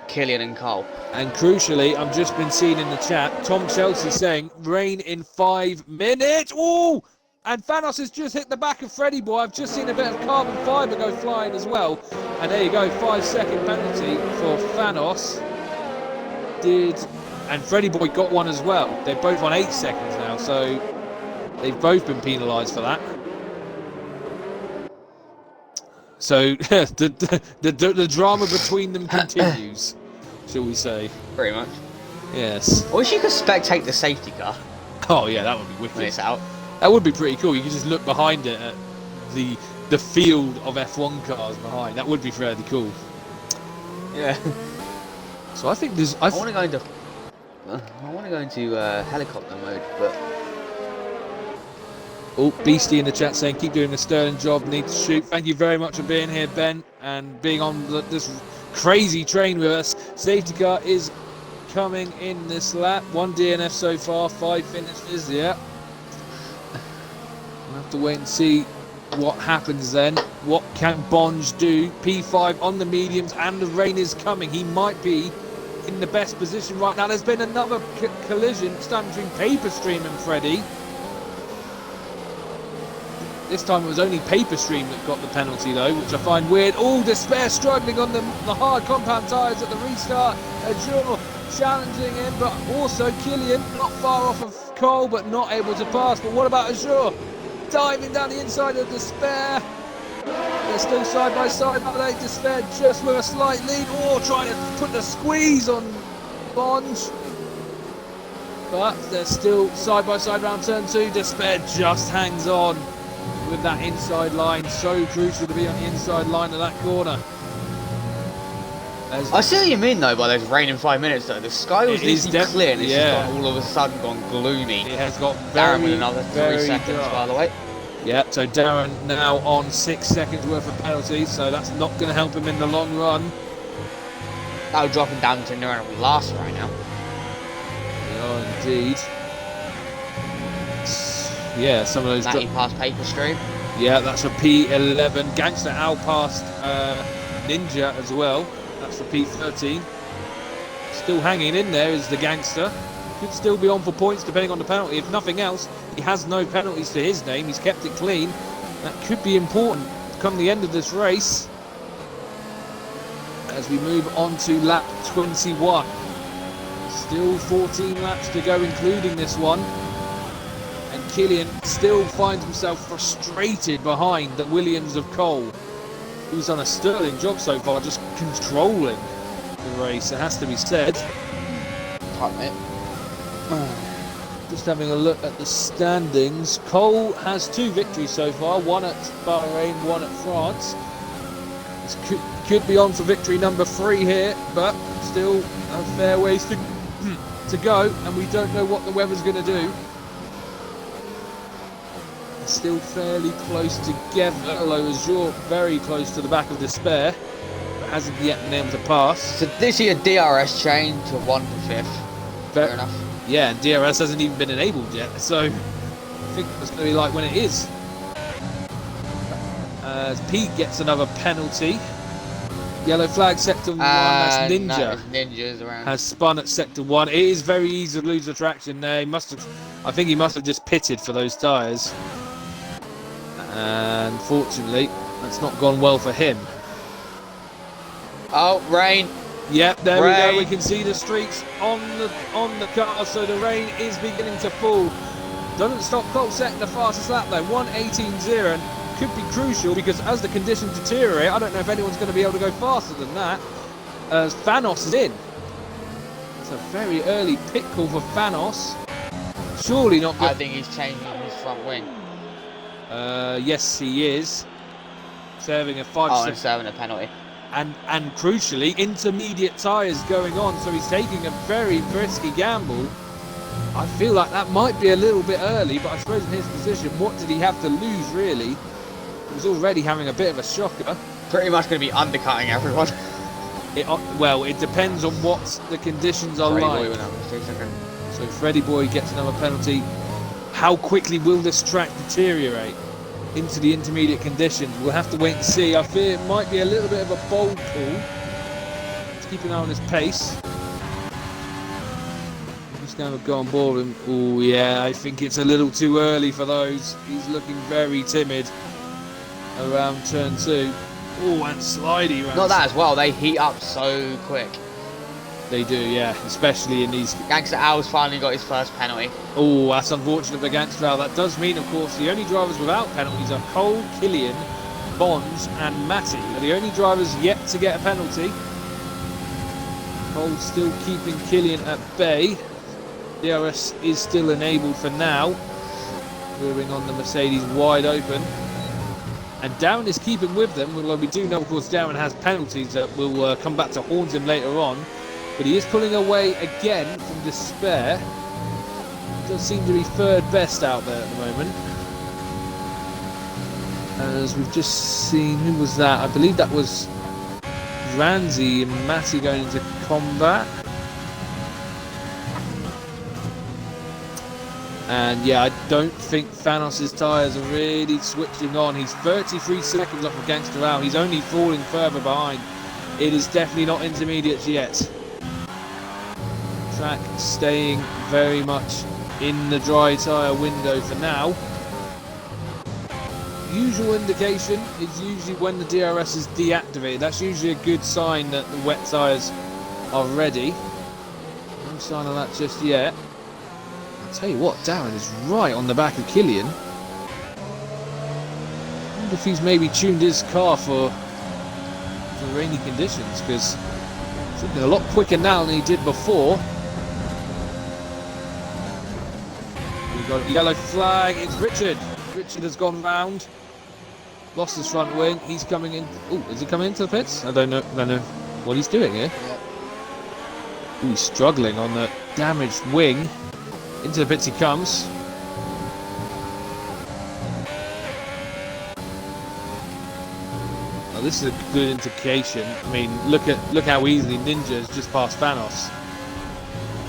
Killian and Cole. And crucially, I've just been seen in the chat, Tom Chelsea saying, rain in 5 minutes. Oh! And Thanos has just hit the back of Freddy Boy. I've just seen a bit of carbon fibre go flying as well. And there you go, 5-second penalty for Thanos. And Freddy Boy got one as well. They're both on 8 seconds now, so they've both been penalised for that. So the drama between them continues, shall we say? Pretty much. Yes. I wish you could spectate the safety car. Oh yeah, that would be wicked. When it's out. That would be pretty cool. You could just look behind it at the field of F1 cars behind. That would be fairly cool. Yeah. So I think there's. I want to go into helicopter mode, but. Oh, Beastie in the chat saying, keep doing the sterling job, need to shoot. Thank you very much for being here, Ben, and being on this crazy train with us. Safety car is coming in this lap. 1 DNF so far, 5 finishes, yeah. We'll have to wait and see what happens then. What can Bonge do? P5 on the mediums, and the rain is coming. He might be in the best position right now. There's been another collision starting between Paperstream and Freddy. This time it was only Paperstream that got the penalty though, which I find weird. Oh, Despair struggling on the hard compound tyres at the restart. Ajur challenging him, but also Killian not far off of Cole, but not able to pass. But what about Ajur? Diving down the inside of Despair. They're still side by side, but they Despair just with a slight lead. Oh, trying to put the squeeze on Bonge. But they're still side by side round turn 2. Despair just hangs on with that inside line. So crucial to be on the inside line of that corner. I see what you mean though by those rain in 5 minutes though. The sky was literally clear and it's just all of a sudden gone gloomy. It has got Darren with another 3 seconds by the way. Yeah, so Darren now on 6 seconds worth of penalties, so that's not going to help him in the long run. That'll drop him down to near last right now. Yeah, indeed. Yeah, some of those. Matty past Paperstream. Yeah, that's for P11. Gangster Al past Ninja as well. That's for P13. Still hanging in there is the Gangster. Could still be on for points depending on the penalty. If nothing else, he has no penalties to his name. He's kept it clean. That could be important come the end of this race. As we move on to lap 21. Still 14 laps to go, including this one. And Killian still finds himself frustrated behind the Williams of Cole, who's done a sterling job so far, just controlling the race, it has to be said. Just having a look at the standings. Cole has 2 victories so far, one at Bahrain, one at France. This could be on for victory number 3 here, but still a fair ways to go, and we don't know what the weather's going to do. Still fairly close together, although Azure very close to the back of Despair, but hasn't yet been able to pass. So this year DRS chain to 1 to 5th. Fair enough. Yeah, and DRS hasn't even been enabled yet, so I think it's going to be like when it is. As Pete gets another penalty. Yellow flag, sector 1, that's Ninja. Ninja's around. Has spun at sector 1. It is very easy to lose the traction there. I think he must have just pitted for those tyres. And fortunately, that's not gone well for him. Oh, rain. Yep, there we go. We can see the streaks on the car, so the rain is beginning to fall. Doesn't stop Cole setting the fastest lap though, 1:18.0, and could be crucial because as the conditions deteriorate, I don't know if anyone's going to be able to go faster than that. As Thanos is in. It's a very early pit call for Thanos. Surely not good. I think he's changing his front wing. Yes, he is. Serving a 5 Oh, and serving a penalty. and crucially, intermediate tyres going on, so he's taking a very risky gamble. I feel like that might be a little bit early, but I suppose in his position, what did he have to lose, really? He was already having a bit of a shocker. Pretty much going to be undercutting everyone. Well, it depends on what the conditions are like. So Freddy Boy gets another penalty. How quickly will this track deteriorate into the intermediate conditions? We'll have to wait and see. I fear it might be a little bit of a bold call. Let's keep an eye on his pace. Just going to go on board with him. Oh yeah, I think it's a little too early for those. He's looking very timid around turn 2. Oh, and slidey round. Not that as well, they heat up so quick. They do, yeah, especially in these. Gangster Al's finally got his first penalty. Oh, that's unfortunate for Gangster Al. That does mean, of course, the only drivers without penalties are Cole, Killian, Bonds, and Matty. They're the only drivers yet to get a penalty. Cole still keeping Killian at bay. DRS is still enabled for now. Moving on the Mercedes wide open. And Darren is keeping with them, although we do know, of course, Darren has penalties that will come back to haunt him later on. But he is pulling away again from Despair. Does seem to be third best out there at the moment. As we've just seen, who was that? I believe that was Ranzi and Matty going into combat. And yeah, I don't think Thanos' tyres are really switching on. He's 33 seconds off of Gangster Al. He's only falling further behind. It is definitely not intermediates yet. Track staying very much in the dry tyre window for now. Usual indication is usually when the DRS is deactivated. That's usually a good sign that the wet tyres are ready. No sign of that just yet. I'll tell you what, Darren is right on the back of Killian. I wonder if he's maybe tuned his car for rainy conditions, because he's looking a lot quicker now than he did before. We've got a yellow flag. It's Richard. Richard has gone round. Lost his front wing. He's coming in. Oh, is he coming into the pits? I don't know what he's doing here. Ooh, he's struggling on the damaged wing. Into the pits he comes. Now this is a good indication. I mean, look how easily Ninja has just passed Thanos.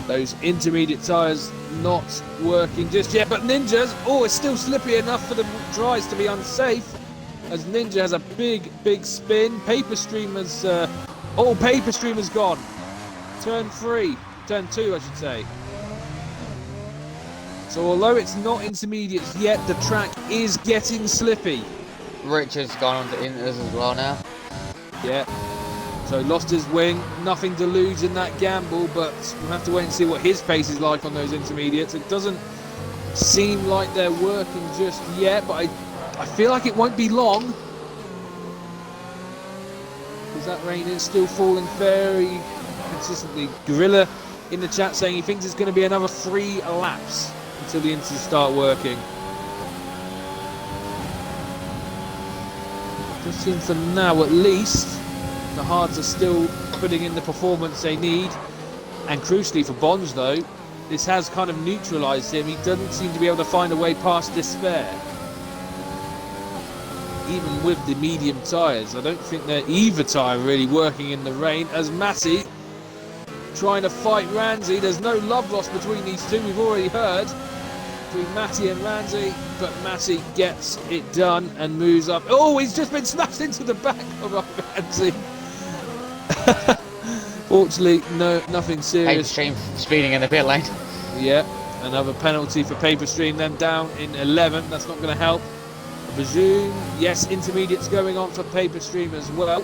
Those intermediate tyres not working just yet, but Ninja's, oh, it's still slippy enough for the dries to be unsafe, as Ninja has a big spin. Paper Stream has, Paper Stream has gone. Turn 2, I should say. So although it's not intermediates yet, the track is getting slippy. Richard's gone on to inters as well now. Yeah. So lost his wing, nothing to lose in that gamble, but we'll have to wait and see what his pace is like on those intermediates. It doesn't seem like they're working just yet, but I feel like it won't be long. Because that rain is still falling very consistently. Gorilla in the chat saying he thinks it's going to be another 3 laps until the inters start working. Just seems for now at least the hards are still putting in the performance they need. And crucially for Bonds though, this has kind of neutralised him. He doesn't seem to be able to find a way past Despair. Even with the medium tyres, I don't think they're either tyre really working in the rain, as Matty trying to fight Ranzi. There's no love lost between these two, we've already heard, between Matty and Ranzi, but Matty gets it done and moves up. Oh, he's just been smashed into the back of Ranzi. Fortunately, nothing serious. Paper Stream speeding in the pit lane. Yeah, another penalty for Paper Stream, then down in 11. That's not going to help. I presume, yes, intermediates going on for Paper Stream as well.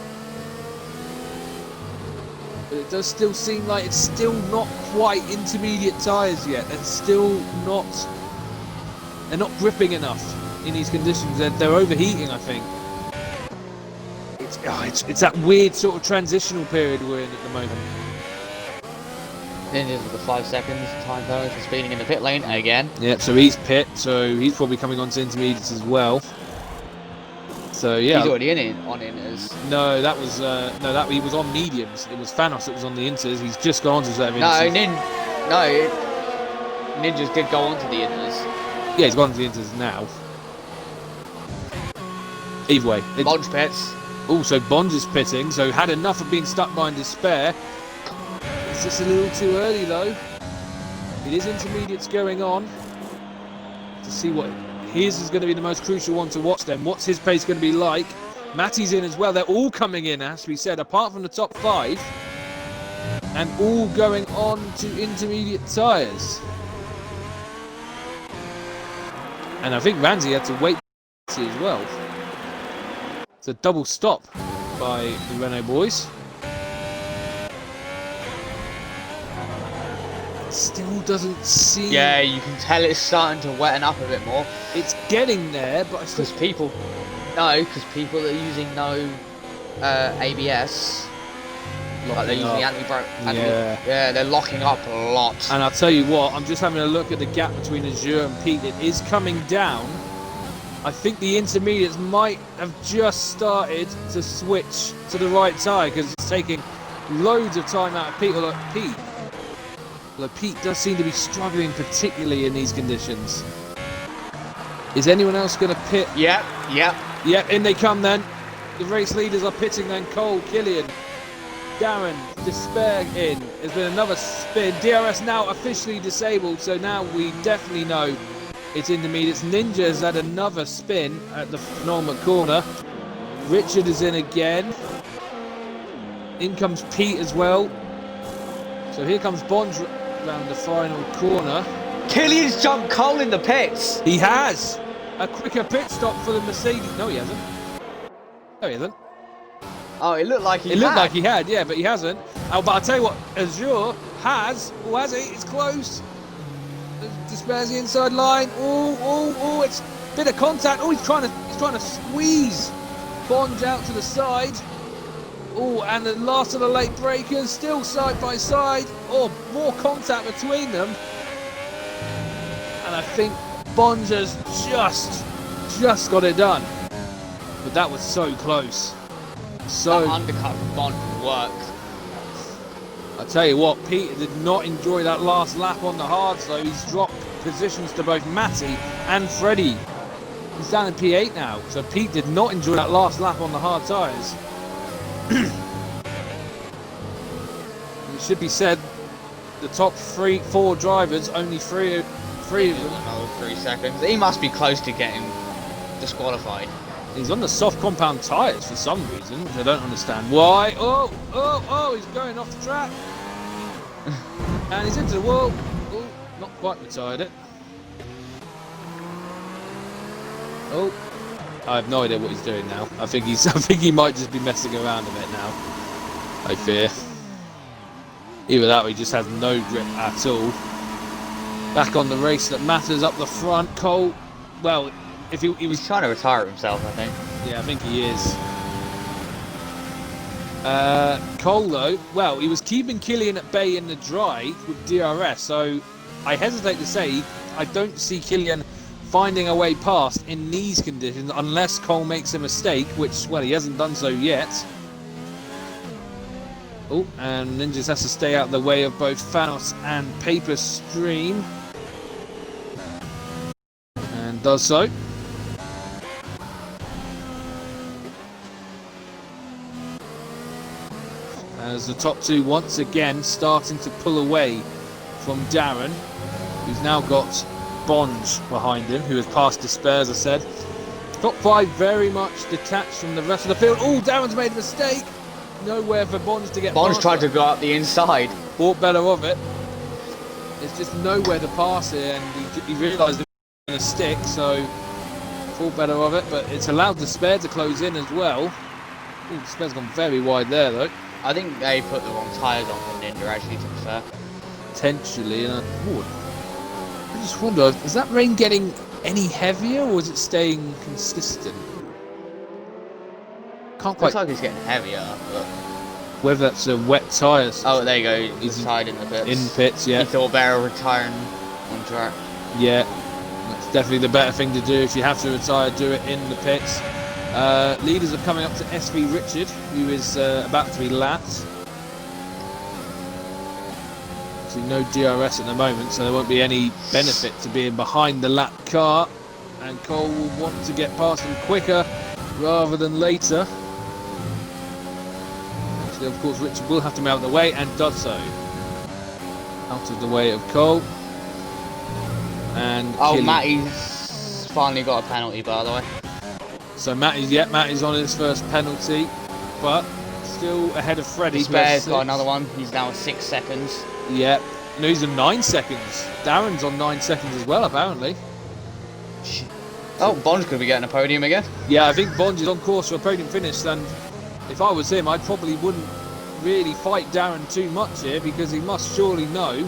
But it does still seem like it's still not quite intermediate tyres yet. They're still not. They're not gripping enough in these conditions. They're overheating, I think. It's that weird sort of transitional period we're in at the moment. Ninjas with the 5 seconds time penalty for speeding in the pit lane again. Yeah, so he's pit, so he's probably coming on to intermediates as well. So yeah, He's already on inters. No, that was he was on mediums. It was Thanos that was on the inters. He's just gone to Zevin. Ninjas did go on to the inters. Yeah, he's gone to the inters now. Either way, Bonge pits. Also, Bonge is pitting, so had enough of being stuck behind Despair. It's just a little too early though. It is intermediates going on to see what. His is going to be the most crucial one to watch then. What's his pace going to be like? Matty's in as well. They're all coming in, as we said, apart from the top 5. And all going on to intermediate tyres. And I think Ramsey had to wait as well. It's a double stop by the Renault boys. Still doesn't seem... Yeah, you can tell it's starting to wetten up a bit more. It's getting there, but I still... Because people are using no ABS. Like they're using anti-brake. Yeah, they're locking up a lot. And I'll tell you what, I'm just having a look at the gap between Azure and Pete. It is coming down. I think the intermediates might have just started to switch to the right tyre because it's taking loads of time out of Pete. Although Pete does seem to be struggling, particularly in these conditions. Is anyone else going to pit? Yep, in they come then. The race leaders are pitting then. Cole, Killian, Darren, Despair in. There's been another spin. DRS now officially disabled, so now we definitely know it's intermediates. Ninja's had another spin at the penultimate corner. Richard is in again. In comes Pete as well. So here comes Bonge round the final corner. Killian's jumped Cole in the pits. He has a quicker pit stop for the Mercedes. No, he hasn't. No, he hasn't. Oh, it looked like he had. It looked like he had, yeah, but he hasn't. Oh, but I'll tell you what, Azure has. Oh, has he? It's close. Despair's the inside line. Oh, it's a bit of contact. Oh, he's trying to squeeze Bonge out to the side. Oh, and the last of the late breakers, still side by side. Oh, more contact between them. And I think Bonge has just got it done. But that was so close. So that undercut from Bonge worked. I tell you what, Pete did not enjoy that last lap on the hards though. He's dropped positions to both Matty and Freddie. He's down in P8 now. So Pete did not enjoy that last lap on the hard tyres. It should be said, the top 4 drivers, only three of them. Another 3 seconds. He must be close to getting disqualified. He's on the soft compound tyres for some reason, which I don't understand why. Oh, he's going off the track. And he's into the wall. Oh, not quite retired it. Oh, I have no idea what he's doing now. I think he might just be messing around a bit now. I fear. Either that or he just has no grip at all. Back on the race that matters up the front. Cole, well, if he was He's trying to retire himself, I think. Yeah, I think he is. Cole, though, well, he was keeping Killian at bay in the dry with DRS, so I hesitate to say I don't see Killian finding a way past in these conditions unless Cole makes a mistake, which, well, he hasn't done so yet. Oh, and Ninjas has to stay out of the way of both Thanos and Paper Stream. And does so. As the top 2 once again starting to pull away from Darren, who's now got Bonge behind him, who has passed Despair, as I said. Top 5 very much detached from the rest of the field. Oh, Darren's made a mistake. Nowhere for Bonge to get Bonge tried to go up the inside. Thought better of it. There's just nowhere to pass it, and he realised it was going to stick, so thought better of it. But it's allowed Despair to close in as well. Ooh, Despair's gone very wide there, though. I think they put the wrong tyres on for Ninja, actually, to be fair. Potentially, and I just wonder, is that rain getting any heavier, or is it staying consistent? Can't quite. Looks like it's getting heavier, but whether that's a wet tyre. Oh, there you go. He's tied in the pits. In pits, yeah. He thought better retiring on track. Yeah, that's definitely the better thing to do. If you have to retire, do it in the pits. Leaders are coming up to SV Richard, who is about to be lapped. So no DRS at the moment, so there won't be any benefit to being behind the lap car. And Cole will want to get past him quicker rather than later. Actually, of course, Richard will have to move out of the way and does so. Out of the way of Cole. And Matty's finally got a penalty, by the way. So Matty's on his first penalty, but still ahead of Freddie. Spare's got another one. He's now at 6 seconds. Yeah, no, he's on 9 seconds. Darren's on 9 seconds as well, apparently. Oh, Bond's going to be getting a podium again. Yeah, I think Bond is on course for a podium finish, and if I was him, I probably wouldn't really fight Darren too much here, because he must surely know.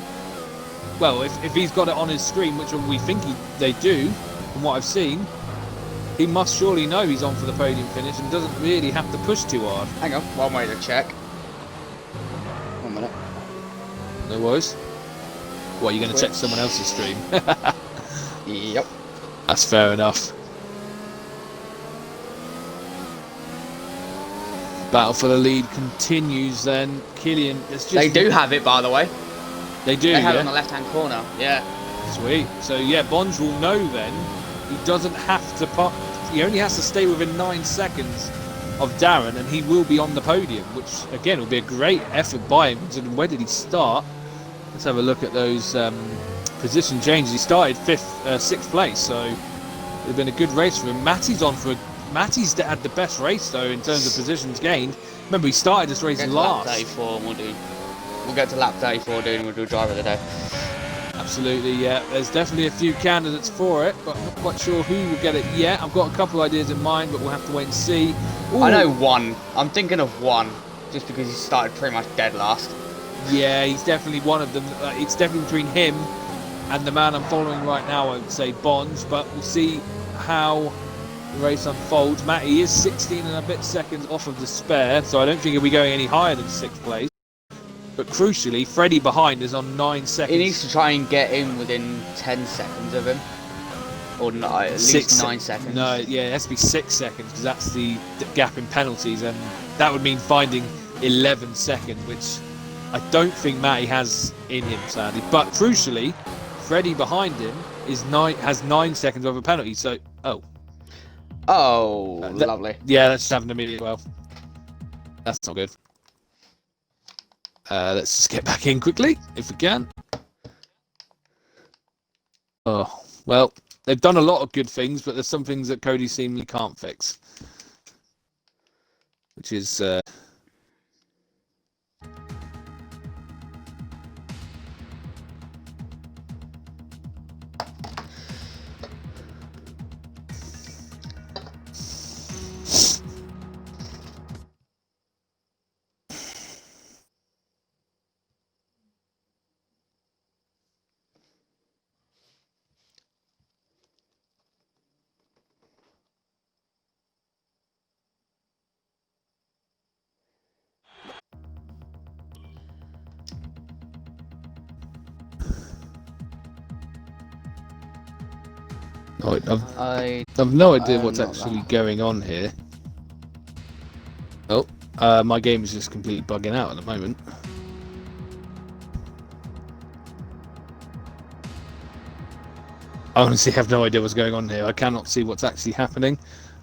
Well, if he's got it on his screen, which we think they do, from what I've seen, he must surely know he's on for the podium finish and doesn't really have to push too hard. Hang on, one way to check. 1 minute. No worries. What, you're going to check someone else's stream? Yep. That's fair enough. Battle for the lead continues then. Killian, it's just... They do have it, by the way. They do, They have it on the left-hand corner. Yeah. Sweet. So, yeah, Bonds will know then. He doesn't have to pop. He only has to stay within 9 seconds of Darren, and he will be on the podium, which, again, will be a great effort by him. Considering where did he start? Let's have a look at those position changes. He started 6th place, so it's been a good race for him. Matty's Matty's had the best race, though, in terms of positions gained. Remember, he started this race last. Lap 34, and we'll get to lap 34, dude, and we'll do driver of the day. Absolutely, yeah. There's definitely a few candidates for it, but I'm not quite sure who will get it yet. I've got a couple ideas in mind, but we'll have to wait and see. Ooh. I know one. I'm thinking of one, just because he started pretty much dead last. Yeah, he's definitely one of them. It's definitely between him and the man I'm following right now, I would say Bonds, but we'll see how the race unfolds. Matty is 16 and a bit seconds off of the spare, so I don't think he'll be going any higher than 6th place. But crucially, Freddie behind is on 9 seconds. He needs to try and get in within 10 seconds of him. Or no, at least 9 seconds. No, yeah, it has to be 6 seconds, because that's the gap in penalties, and that would mean finding 11 seconds, which I don't think Matty has in him, sadly. But crucially, Freddie behind him has 9 seconds of a penalty, so... Oh, lovely. Yeah, that's just happened to me as well. That's not good. Let's just get back in quickly, if we can. Oh, well, they've done a lot of good things, but there's some things that Cody seemingly can't fix. Which is... I've no idea what's actually going on here. Oh, my game is just completely bugging out at the moment. I honestly have no idea what's going on here. I cannot see what's actually happening.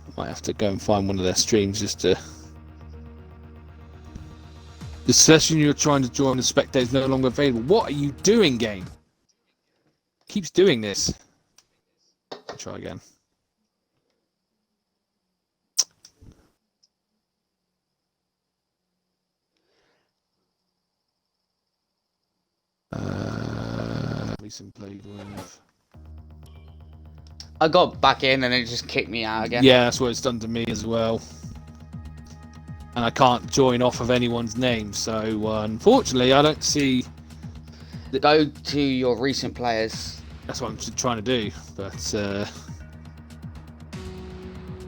I might have to go and find one of their streams just to... The session you're trying to join the spectator is no longer available. What are you doing, game? Keeps doing this. I'll try again. Recent played with... I got back in and it just kicked me out again. Yeah, that's what it's done to me as well. And I can't join off of anyone's name, so unfortunately I don't see... Go to your recent players. That's what I'm trying to do, but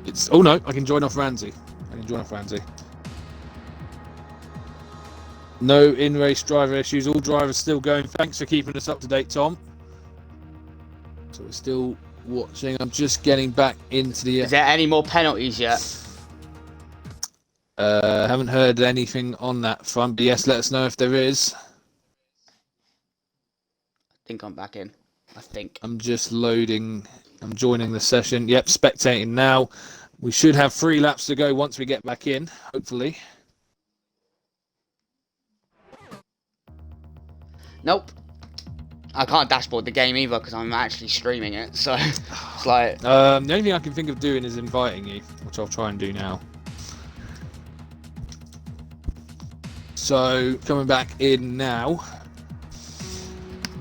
it's... Oh no, I can join off Ramsey. No in-race driver issues. All drivers still going. Thanks for keeping us up to date, Tom. So we're still watching. I'm just getting back into the... Is there any more penalties yet? Haven't heard anything on that front, but yes, let us know if there is. I think I'm back in. I think. I'm just loading. I'm joining the session. Yep, spectating now. We should have 3 laps to go once we get back in, hopefully. Nope. I can't dashboard the game either because I'm actually streaming it. So it's like... The only thing I can think of doing is inviting you, which I'll try and do now. So, coming back in now.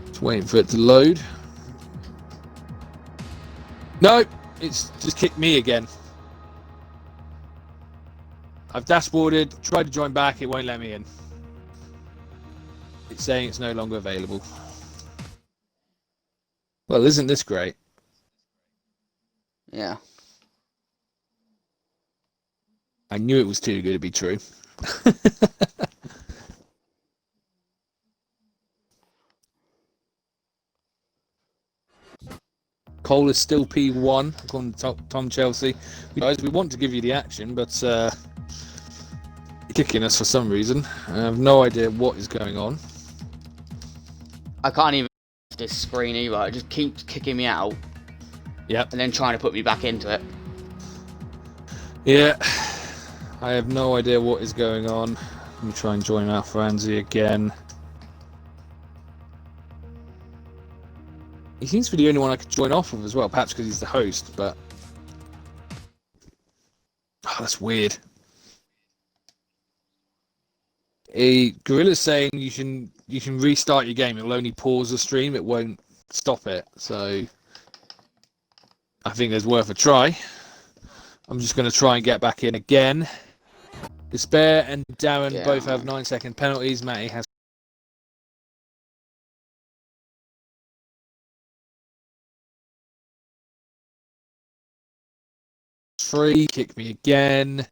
Just waiting for it to load. No, it's just kicked me again. I've dashboarded, tried to join back, it won't let me in. It's saying it's no longer available. Well, isn't this great? Yeah. I knew it was too good to be true. Cole is still P1, according to Tom Chelsea. Guys, we want to give you the action, but you're kicking us for some reason. I have no idea what is going on. I can't even this screen either. It just keeps kicking me out. Yep. And then trying to put me back into it. Yeah. I have no idea what is going on. Let me try and join Alfaranzi again. He seems to be the only one I could join off of as well, perhaps because he's the host, but... Oh, that's weird. Gorilla's saying you can restart your game. It'll only pause the stream. It won't stop it. So I think it's worth a try. I'm just going to try and get back in again. Despair and Darren both have 9-second penalties. Matty has 3. Kick me again.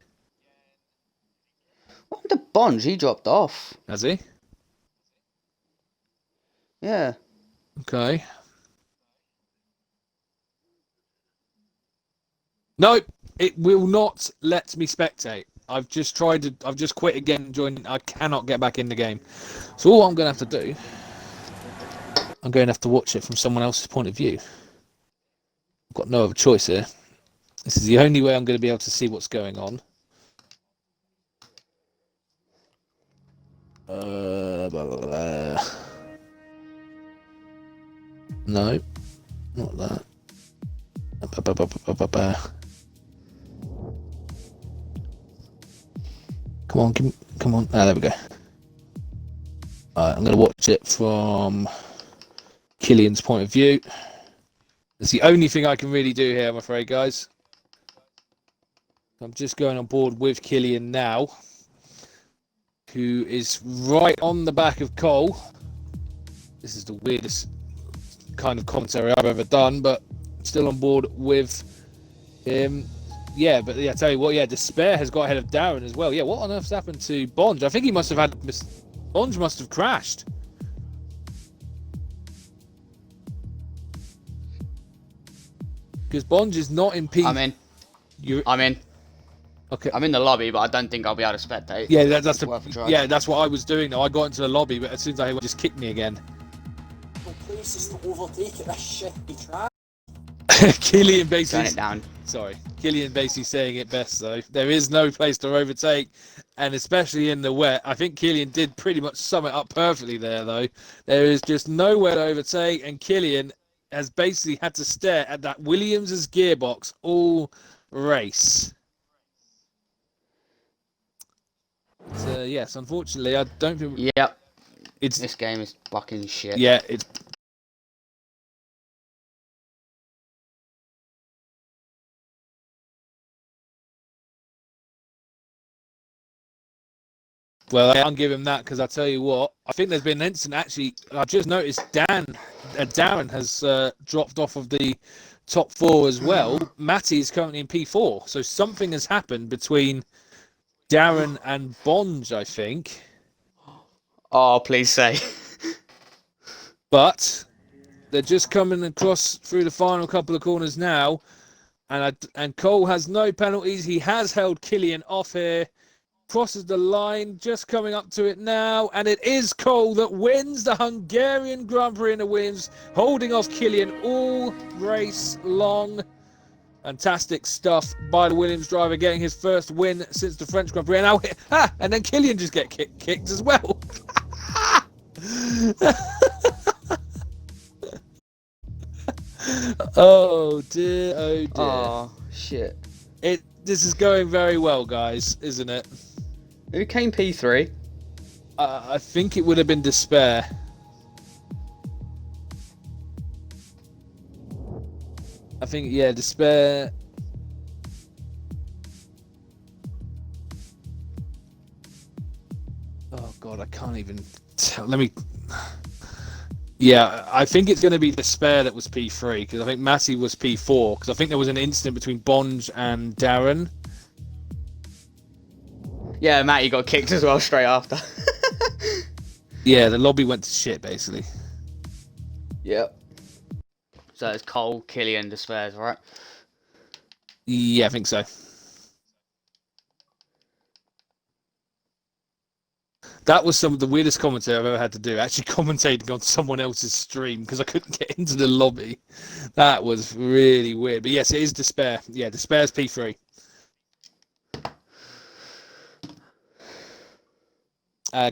What happened to Bonge? He dropped off. Has he? Yeah. Okay. Nope, it will not let me spectate. I've just quit again and joined. I cannot get back in the game. So all I'm going to have to do, I'm going to have to watch it from someone else's point of view. I've got no other choice here. This is the only way I'm going to be able to see what's going on. Blah, blah, blah. No, not that. Come on, come on. Ah, there we go. Alright, I'm going to watch it from Killian's point of view. It's the only thing I can really do here, I'm afraid, guys. I'm just going on board with Killian now, who is right on the back of Cole. This is the weirdest kind of commentary I've ever done, but still on board with him. Yeah, but yeah, I tell you what, yeah, Despair has got ahead of Darren as well. Yeah, what on earth's happened to Bonge? I think he must have had... Bonge must have crashed. Because Bonge is not in P... I'm in. I'm in. Okay. I'm in the lobby, but I don't think I'll be able to spectate. Yeah, that's what I was doing. Though I got into the lobby, but as soon as I just kicked me again. Places to overtake at this shitty track. Killian basically... Turn it down. Sorry. Killian basically saying it best, though. There is no place to overtake, and especially in the wet. I think Killian did pretty much sum it up perfectly there, though. There is just nowhere to overtake, and Killian has basically had to stare at that Williams' gearbox all race. So, yes, unfortunately, I don't think... Yep. It's... This game is fucking shit. Yeah, it's... Well, I'll give him that because I tell you what, I think there's been an incident actually. I've just noticed Darren has dropped off of the top 4 as well. Matty is currently in P4, so something has happened between Darren and Bonge, I think. Oh, please say. But they're just coming across through the final couple of corners now, and Cole has no penalties. He has held Killian off here. Crosses the line, just coming up to it now, and it is Cole that wins the Hungarian Grand Prix in the wins, holding off Killian all race long. Fantastic stuff by the Williams driver, getting his first win since the French Grand Prix. And now, and then Killian just get kicked as well. Oh dear, oh dear. Oh, shit. This is going very well, guys, isn't it? Who came P3? I think it would have been Despair. I think, yeah, Despair. Oh god, I can't even tell. Let me. Yeah, I think it's going to be Despair that was P3, because I think Matty was P4, because I think there was an incident between Bonge and Darren. Yeah, Matty got kicked as well straight after. Yeah, the lobby went to shit, basically. Yep. So it's Cole, Killian, Despairs, right? Yeah, I think so. That was some of the weirdest commentary I've ever had to do. Actually commentating on someone else's stream because I couldn't get into the lobby. That was really weird. But yes, it is Despair. Yeah, Despair's P3.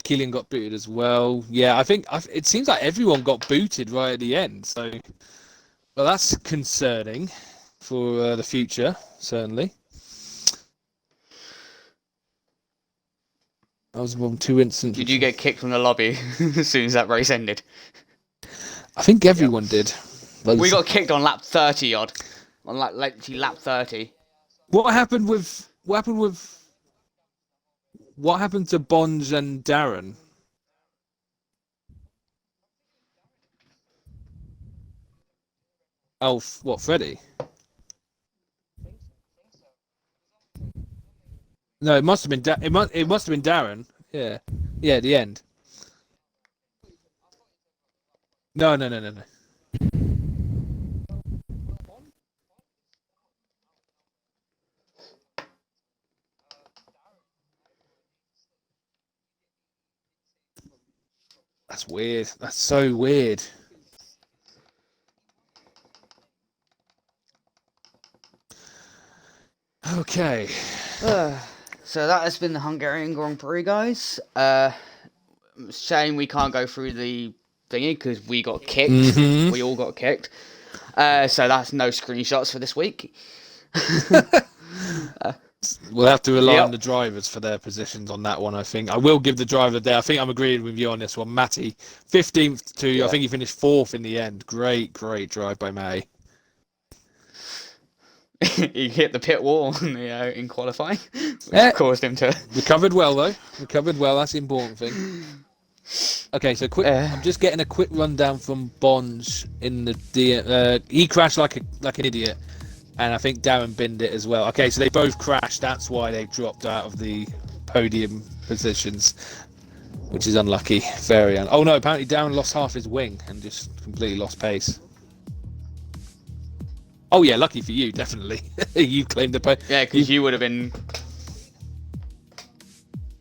Killian got booted as well. Yeah, I think it seems like everyone got booted right at the end. So, well, that's concerning for the future, certainly. I was on 2 instances. Did you get kicked from the lobby as soon as that race ended? I think everyone did. We got kicked on lap 30 odd. On literally lap 30. What happened to Bonge and Darren? Oh, what, Freddie? No, it must have been it must have been Darren. Yeah, yeah, at the end. No. That's weird. That's so weird. Okay. So that has been the Hungarian Grand Prix, guys. Shame we can't go through the thingy because we got kicked. Mm-hmm. We all got kicked. So that's no screenshots for this week. We'll have to rely on the drivers for their positions on that one, I think. I will give the driver the day. I think I'm agreeing with you on this one. Matty, 15th to, I think he finished 4th in the end. Great drive by Matty. He hit the pit wall in qualifying, which caused him to... Recovered well, though. Recovered well. That's the important thing. Okay, so quick. I'm just getting a quick rundown from Bonge in the... he crashed like an idiot. And I think Darren binned it as well. Okay, so they both crashed. That's why they dropped out of the podium positions, which is unlucky. Oh no, apparently Darren lost half his wing and just completely lost pace. Oh yeah, lucky for you, definitely. You claimed the podium. Yeah, because you would have been...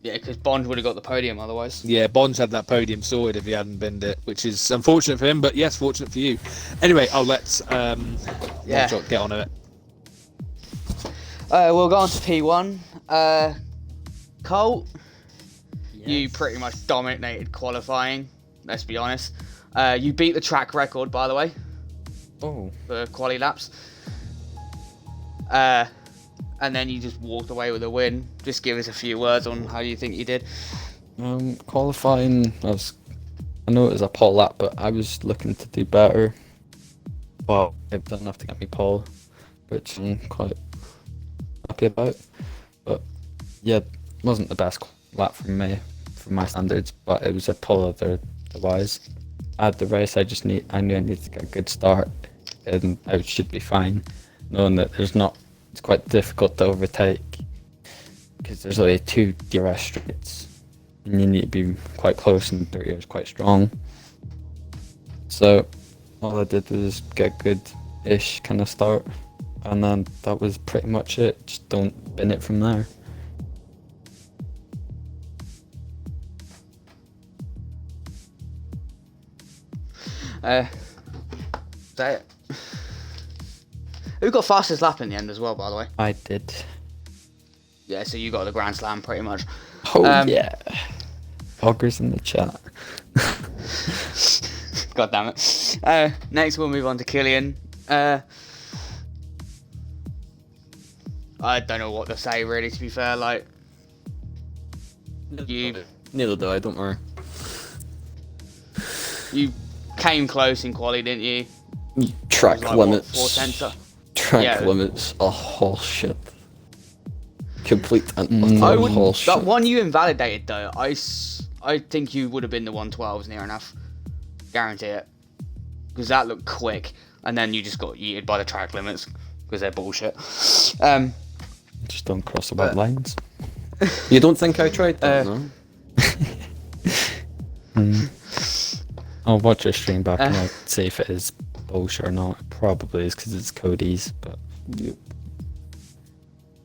Yeah, because Bond would have got the podium otherwise. Yeah, Bond's had that podium sorted if he hadn't binned it, which is unfortunate for him, but yes, fortunate for you. Anyway, let's get on it. We'll go on to P1. Cole, you pretty much dominated qualifying, let's be honest. You beat the track record, by the way. Oh. For quali laps. And then you just walked away with a win. Just give us a few words on how you think you did. Qualifying, I know it was a pole lap, but I was looking to do better. Well, it done enough to get me pole, which I'm quite happy about. But yeah, it wasn't the best lap for me, for my standards, but it was a pole otherwise. At the race, I knew I needed to get a good start, and I should be fine, knowing that it's quite difficult to overtake, because there's only 2 DRS straights, and you need to be quite close, and 30 is quite strong. So all I did was get good-ish kind of start, and then that was pretty much it. Just don't bin it from there. That. Who got fastest lap in the end as well, by the way? I did. Yeah, so you got the Grand Slam pretty much. Oh yeah. Poggers in the chat. God damn it. Next we'll move on to Killian. I don't know what to say really, to be fair. Like, Neither do I. Don't worry. you came close in quali, didn't you? Track It was like, limits. What, 4 tenths? Track Yeah. limits are horse shit. Complete and I utter would. horse That shit. one you invalidated though, I think you would have been the 112s near enough. Guarantee it. Because that looked quick, and then you just got yeeted by the track limits because they're bullshit. Just don't cross the white lines. You don't think I tried that, no? I'll watch your stream back and I'll see if it is bullshit or not. It probably is because it's Cody's, but... Yep.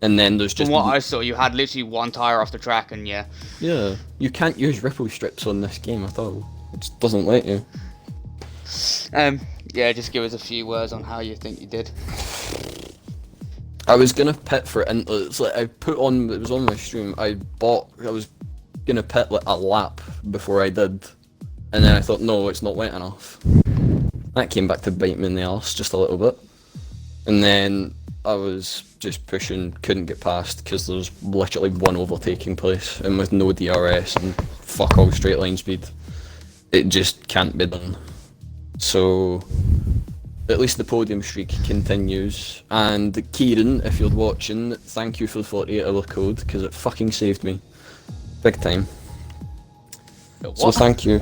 And then there's just... From what I saw, you had literally one tyre off the track, and yeah. Yeah, you can't use ripple strips on this game at all. It just doesn't let you. Yeah, just give us a few words on how you think you did. I was gonna pit for it, and it's like I put on, it was on my stream, I was gonna pit like a lap before I did, and then I thought, no, it's not wet enough. That came back to bite me in the arse just a little bit, and then I was just pushing, couldn't get past, because there's literally one overtaking place, and with no DRS and fuck all straight line speed, it just can't be done. So... at least the podium streak continues, and Kieran, if you're watching, thank you for the 48-hour code, because it fucking saved me. Big time. So thank you.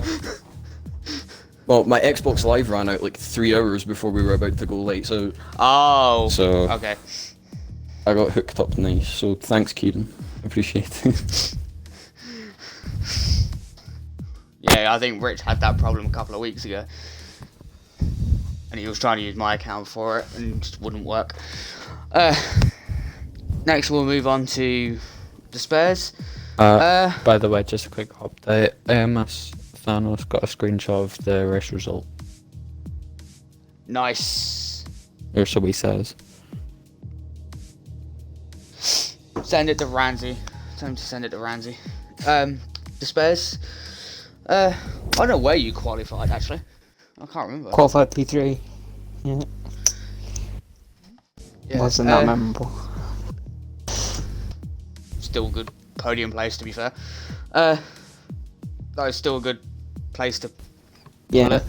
Well, my Xbox Live ran out like 3 hours before we were about to go lights out. Oh. So Okay. I got hooked up nice, so thanks Kieran. Appreciate it. Yeah, I think Rich had that problem a couple of weeks ago. And he was trying to use my account for it, and it just wouldn't work. Next, we'll move on to the spares. By the way, just a quick update. AMS Thanos got a screenshot of the race result. Nice. Or so he says. Send it to Ramsey. Tell him to send it to Ramsey. The spares. I don't know where you qualified, actually. I can't remember. Qualified P3. Yeah. Yeah, Wasn't that memorable. Still a good podium place, to be fair. That was still a good place to Yeah. pull it.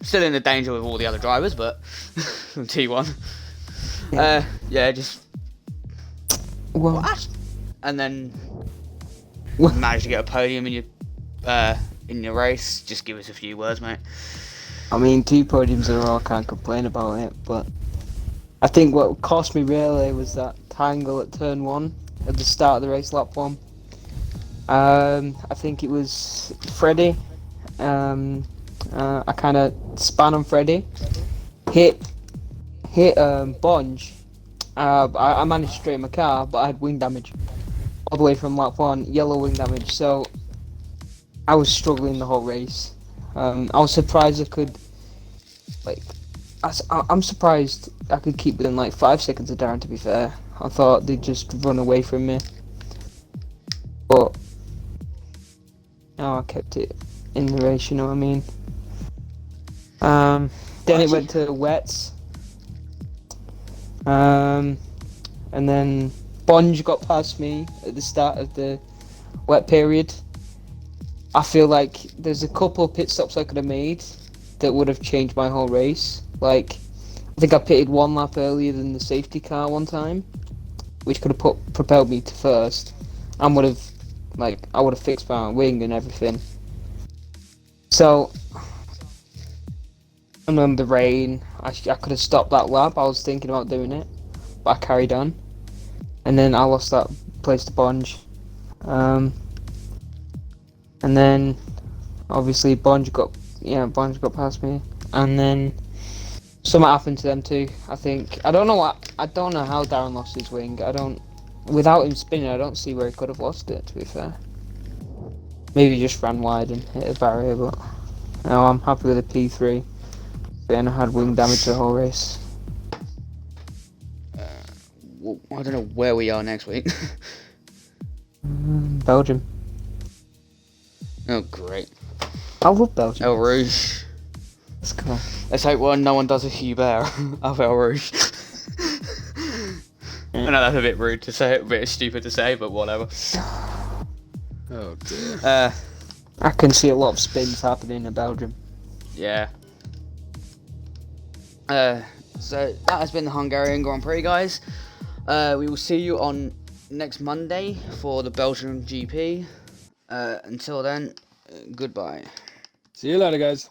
Still in the danger with all the other drivers, but from T1. Yeah, just Well, and then Well- managed to get a podium in your race. Just give us a few words, mate. I mean, 2 podiums in a row, I can't complain about it, but I think what cost me really was that tangle at turn 1 at the start of the race, lap 1. I think it was Freddie. I kind of span on Freddie, hit Bonge. I managed to straighten my car, but I had wing damage all the way from lap 1, yellow wing damage. So I was struggling the whole race. I was surprised I could, I'm surprised I could keep within like 5 seconds of Darren, to be fair. I thought they'd just run away from me. But, I kept it in the race, you know what I mean? Then it went to wets. And then Bonge got past me at the start of the wet period. I feel like there's a couple of pit stops I could have made that would have changed my whole race. Like, I think I pitted 1 lap earlier than the safety car one time, which could have propelled me to first, and would have, I would have fixed my wing and everything. So, and then the rain, I could have stopped that lap. I was thinking about doing it, but I carried on, and then I lost that place to Bonge. And then obviously Bonge got past me, and then something happened to them too. I think I don't know how Darren lost his wing. Without him spinning, I don't see where he could have lost it. To be fair, maybe he just ran wide and hit a barrier, but no, I'm happy with a P3. Then I had wing damage the whole race. Well, I don't know where we are next week. Belgium. Oh, great. I love Belgium. El Rouge. Let's go. Let's hope no one does a Hubert of El Rouge. I know that's a bit rude to say, a bit stupid to say, but whatever. Oh dear. I can see a lot of spins happening in Belgium. Yeah. So that has been the Hungarian Grand Prix, guys. We will see you on next Monday for the Belgian GP. Until then, goodbye. See you later, guys.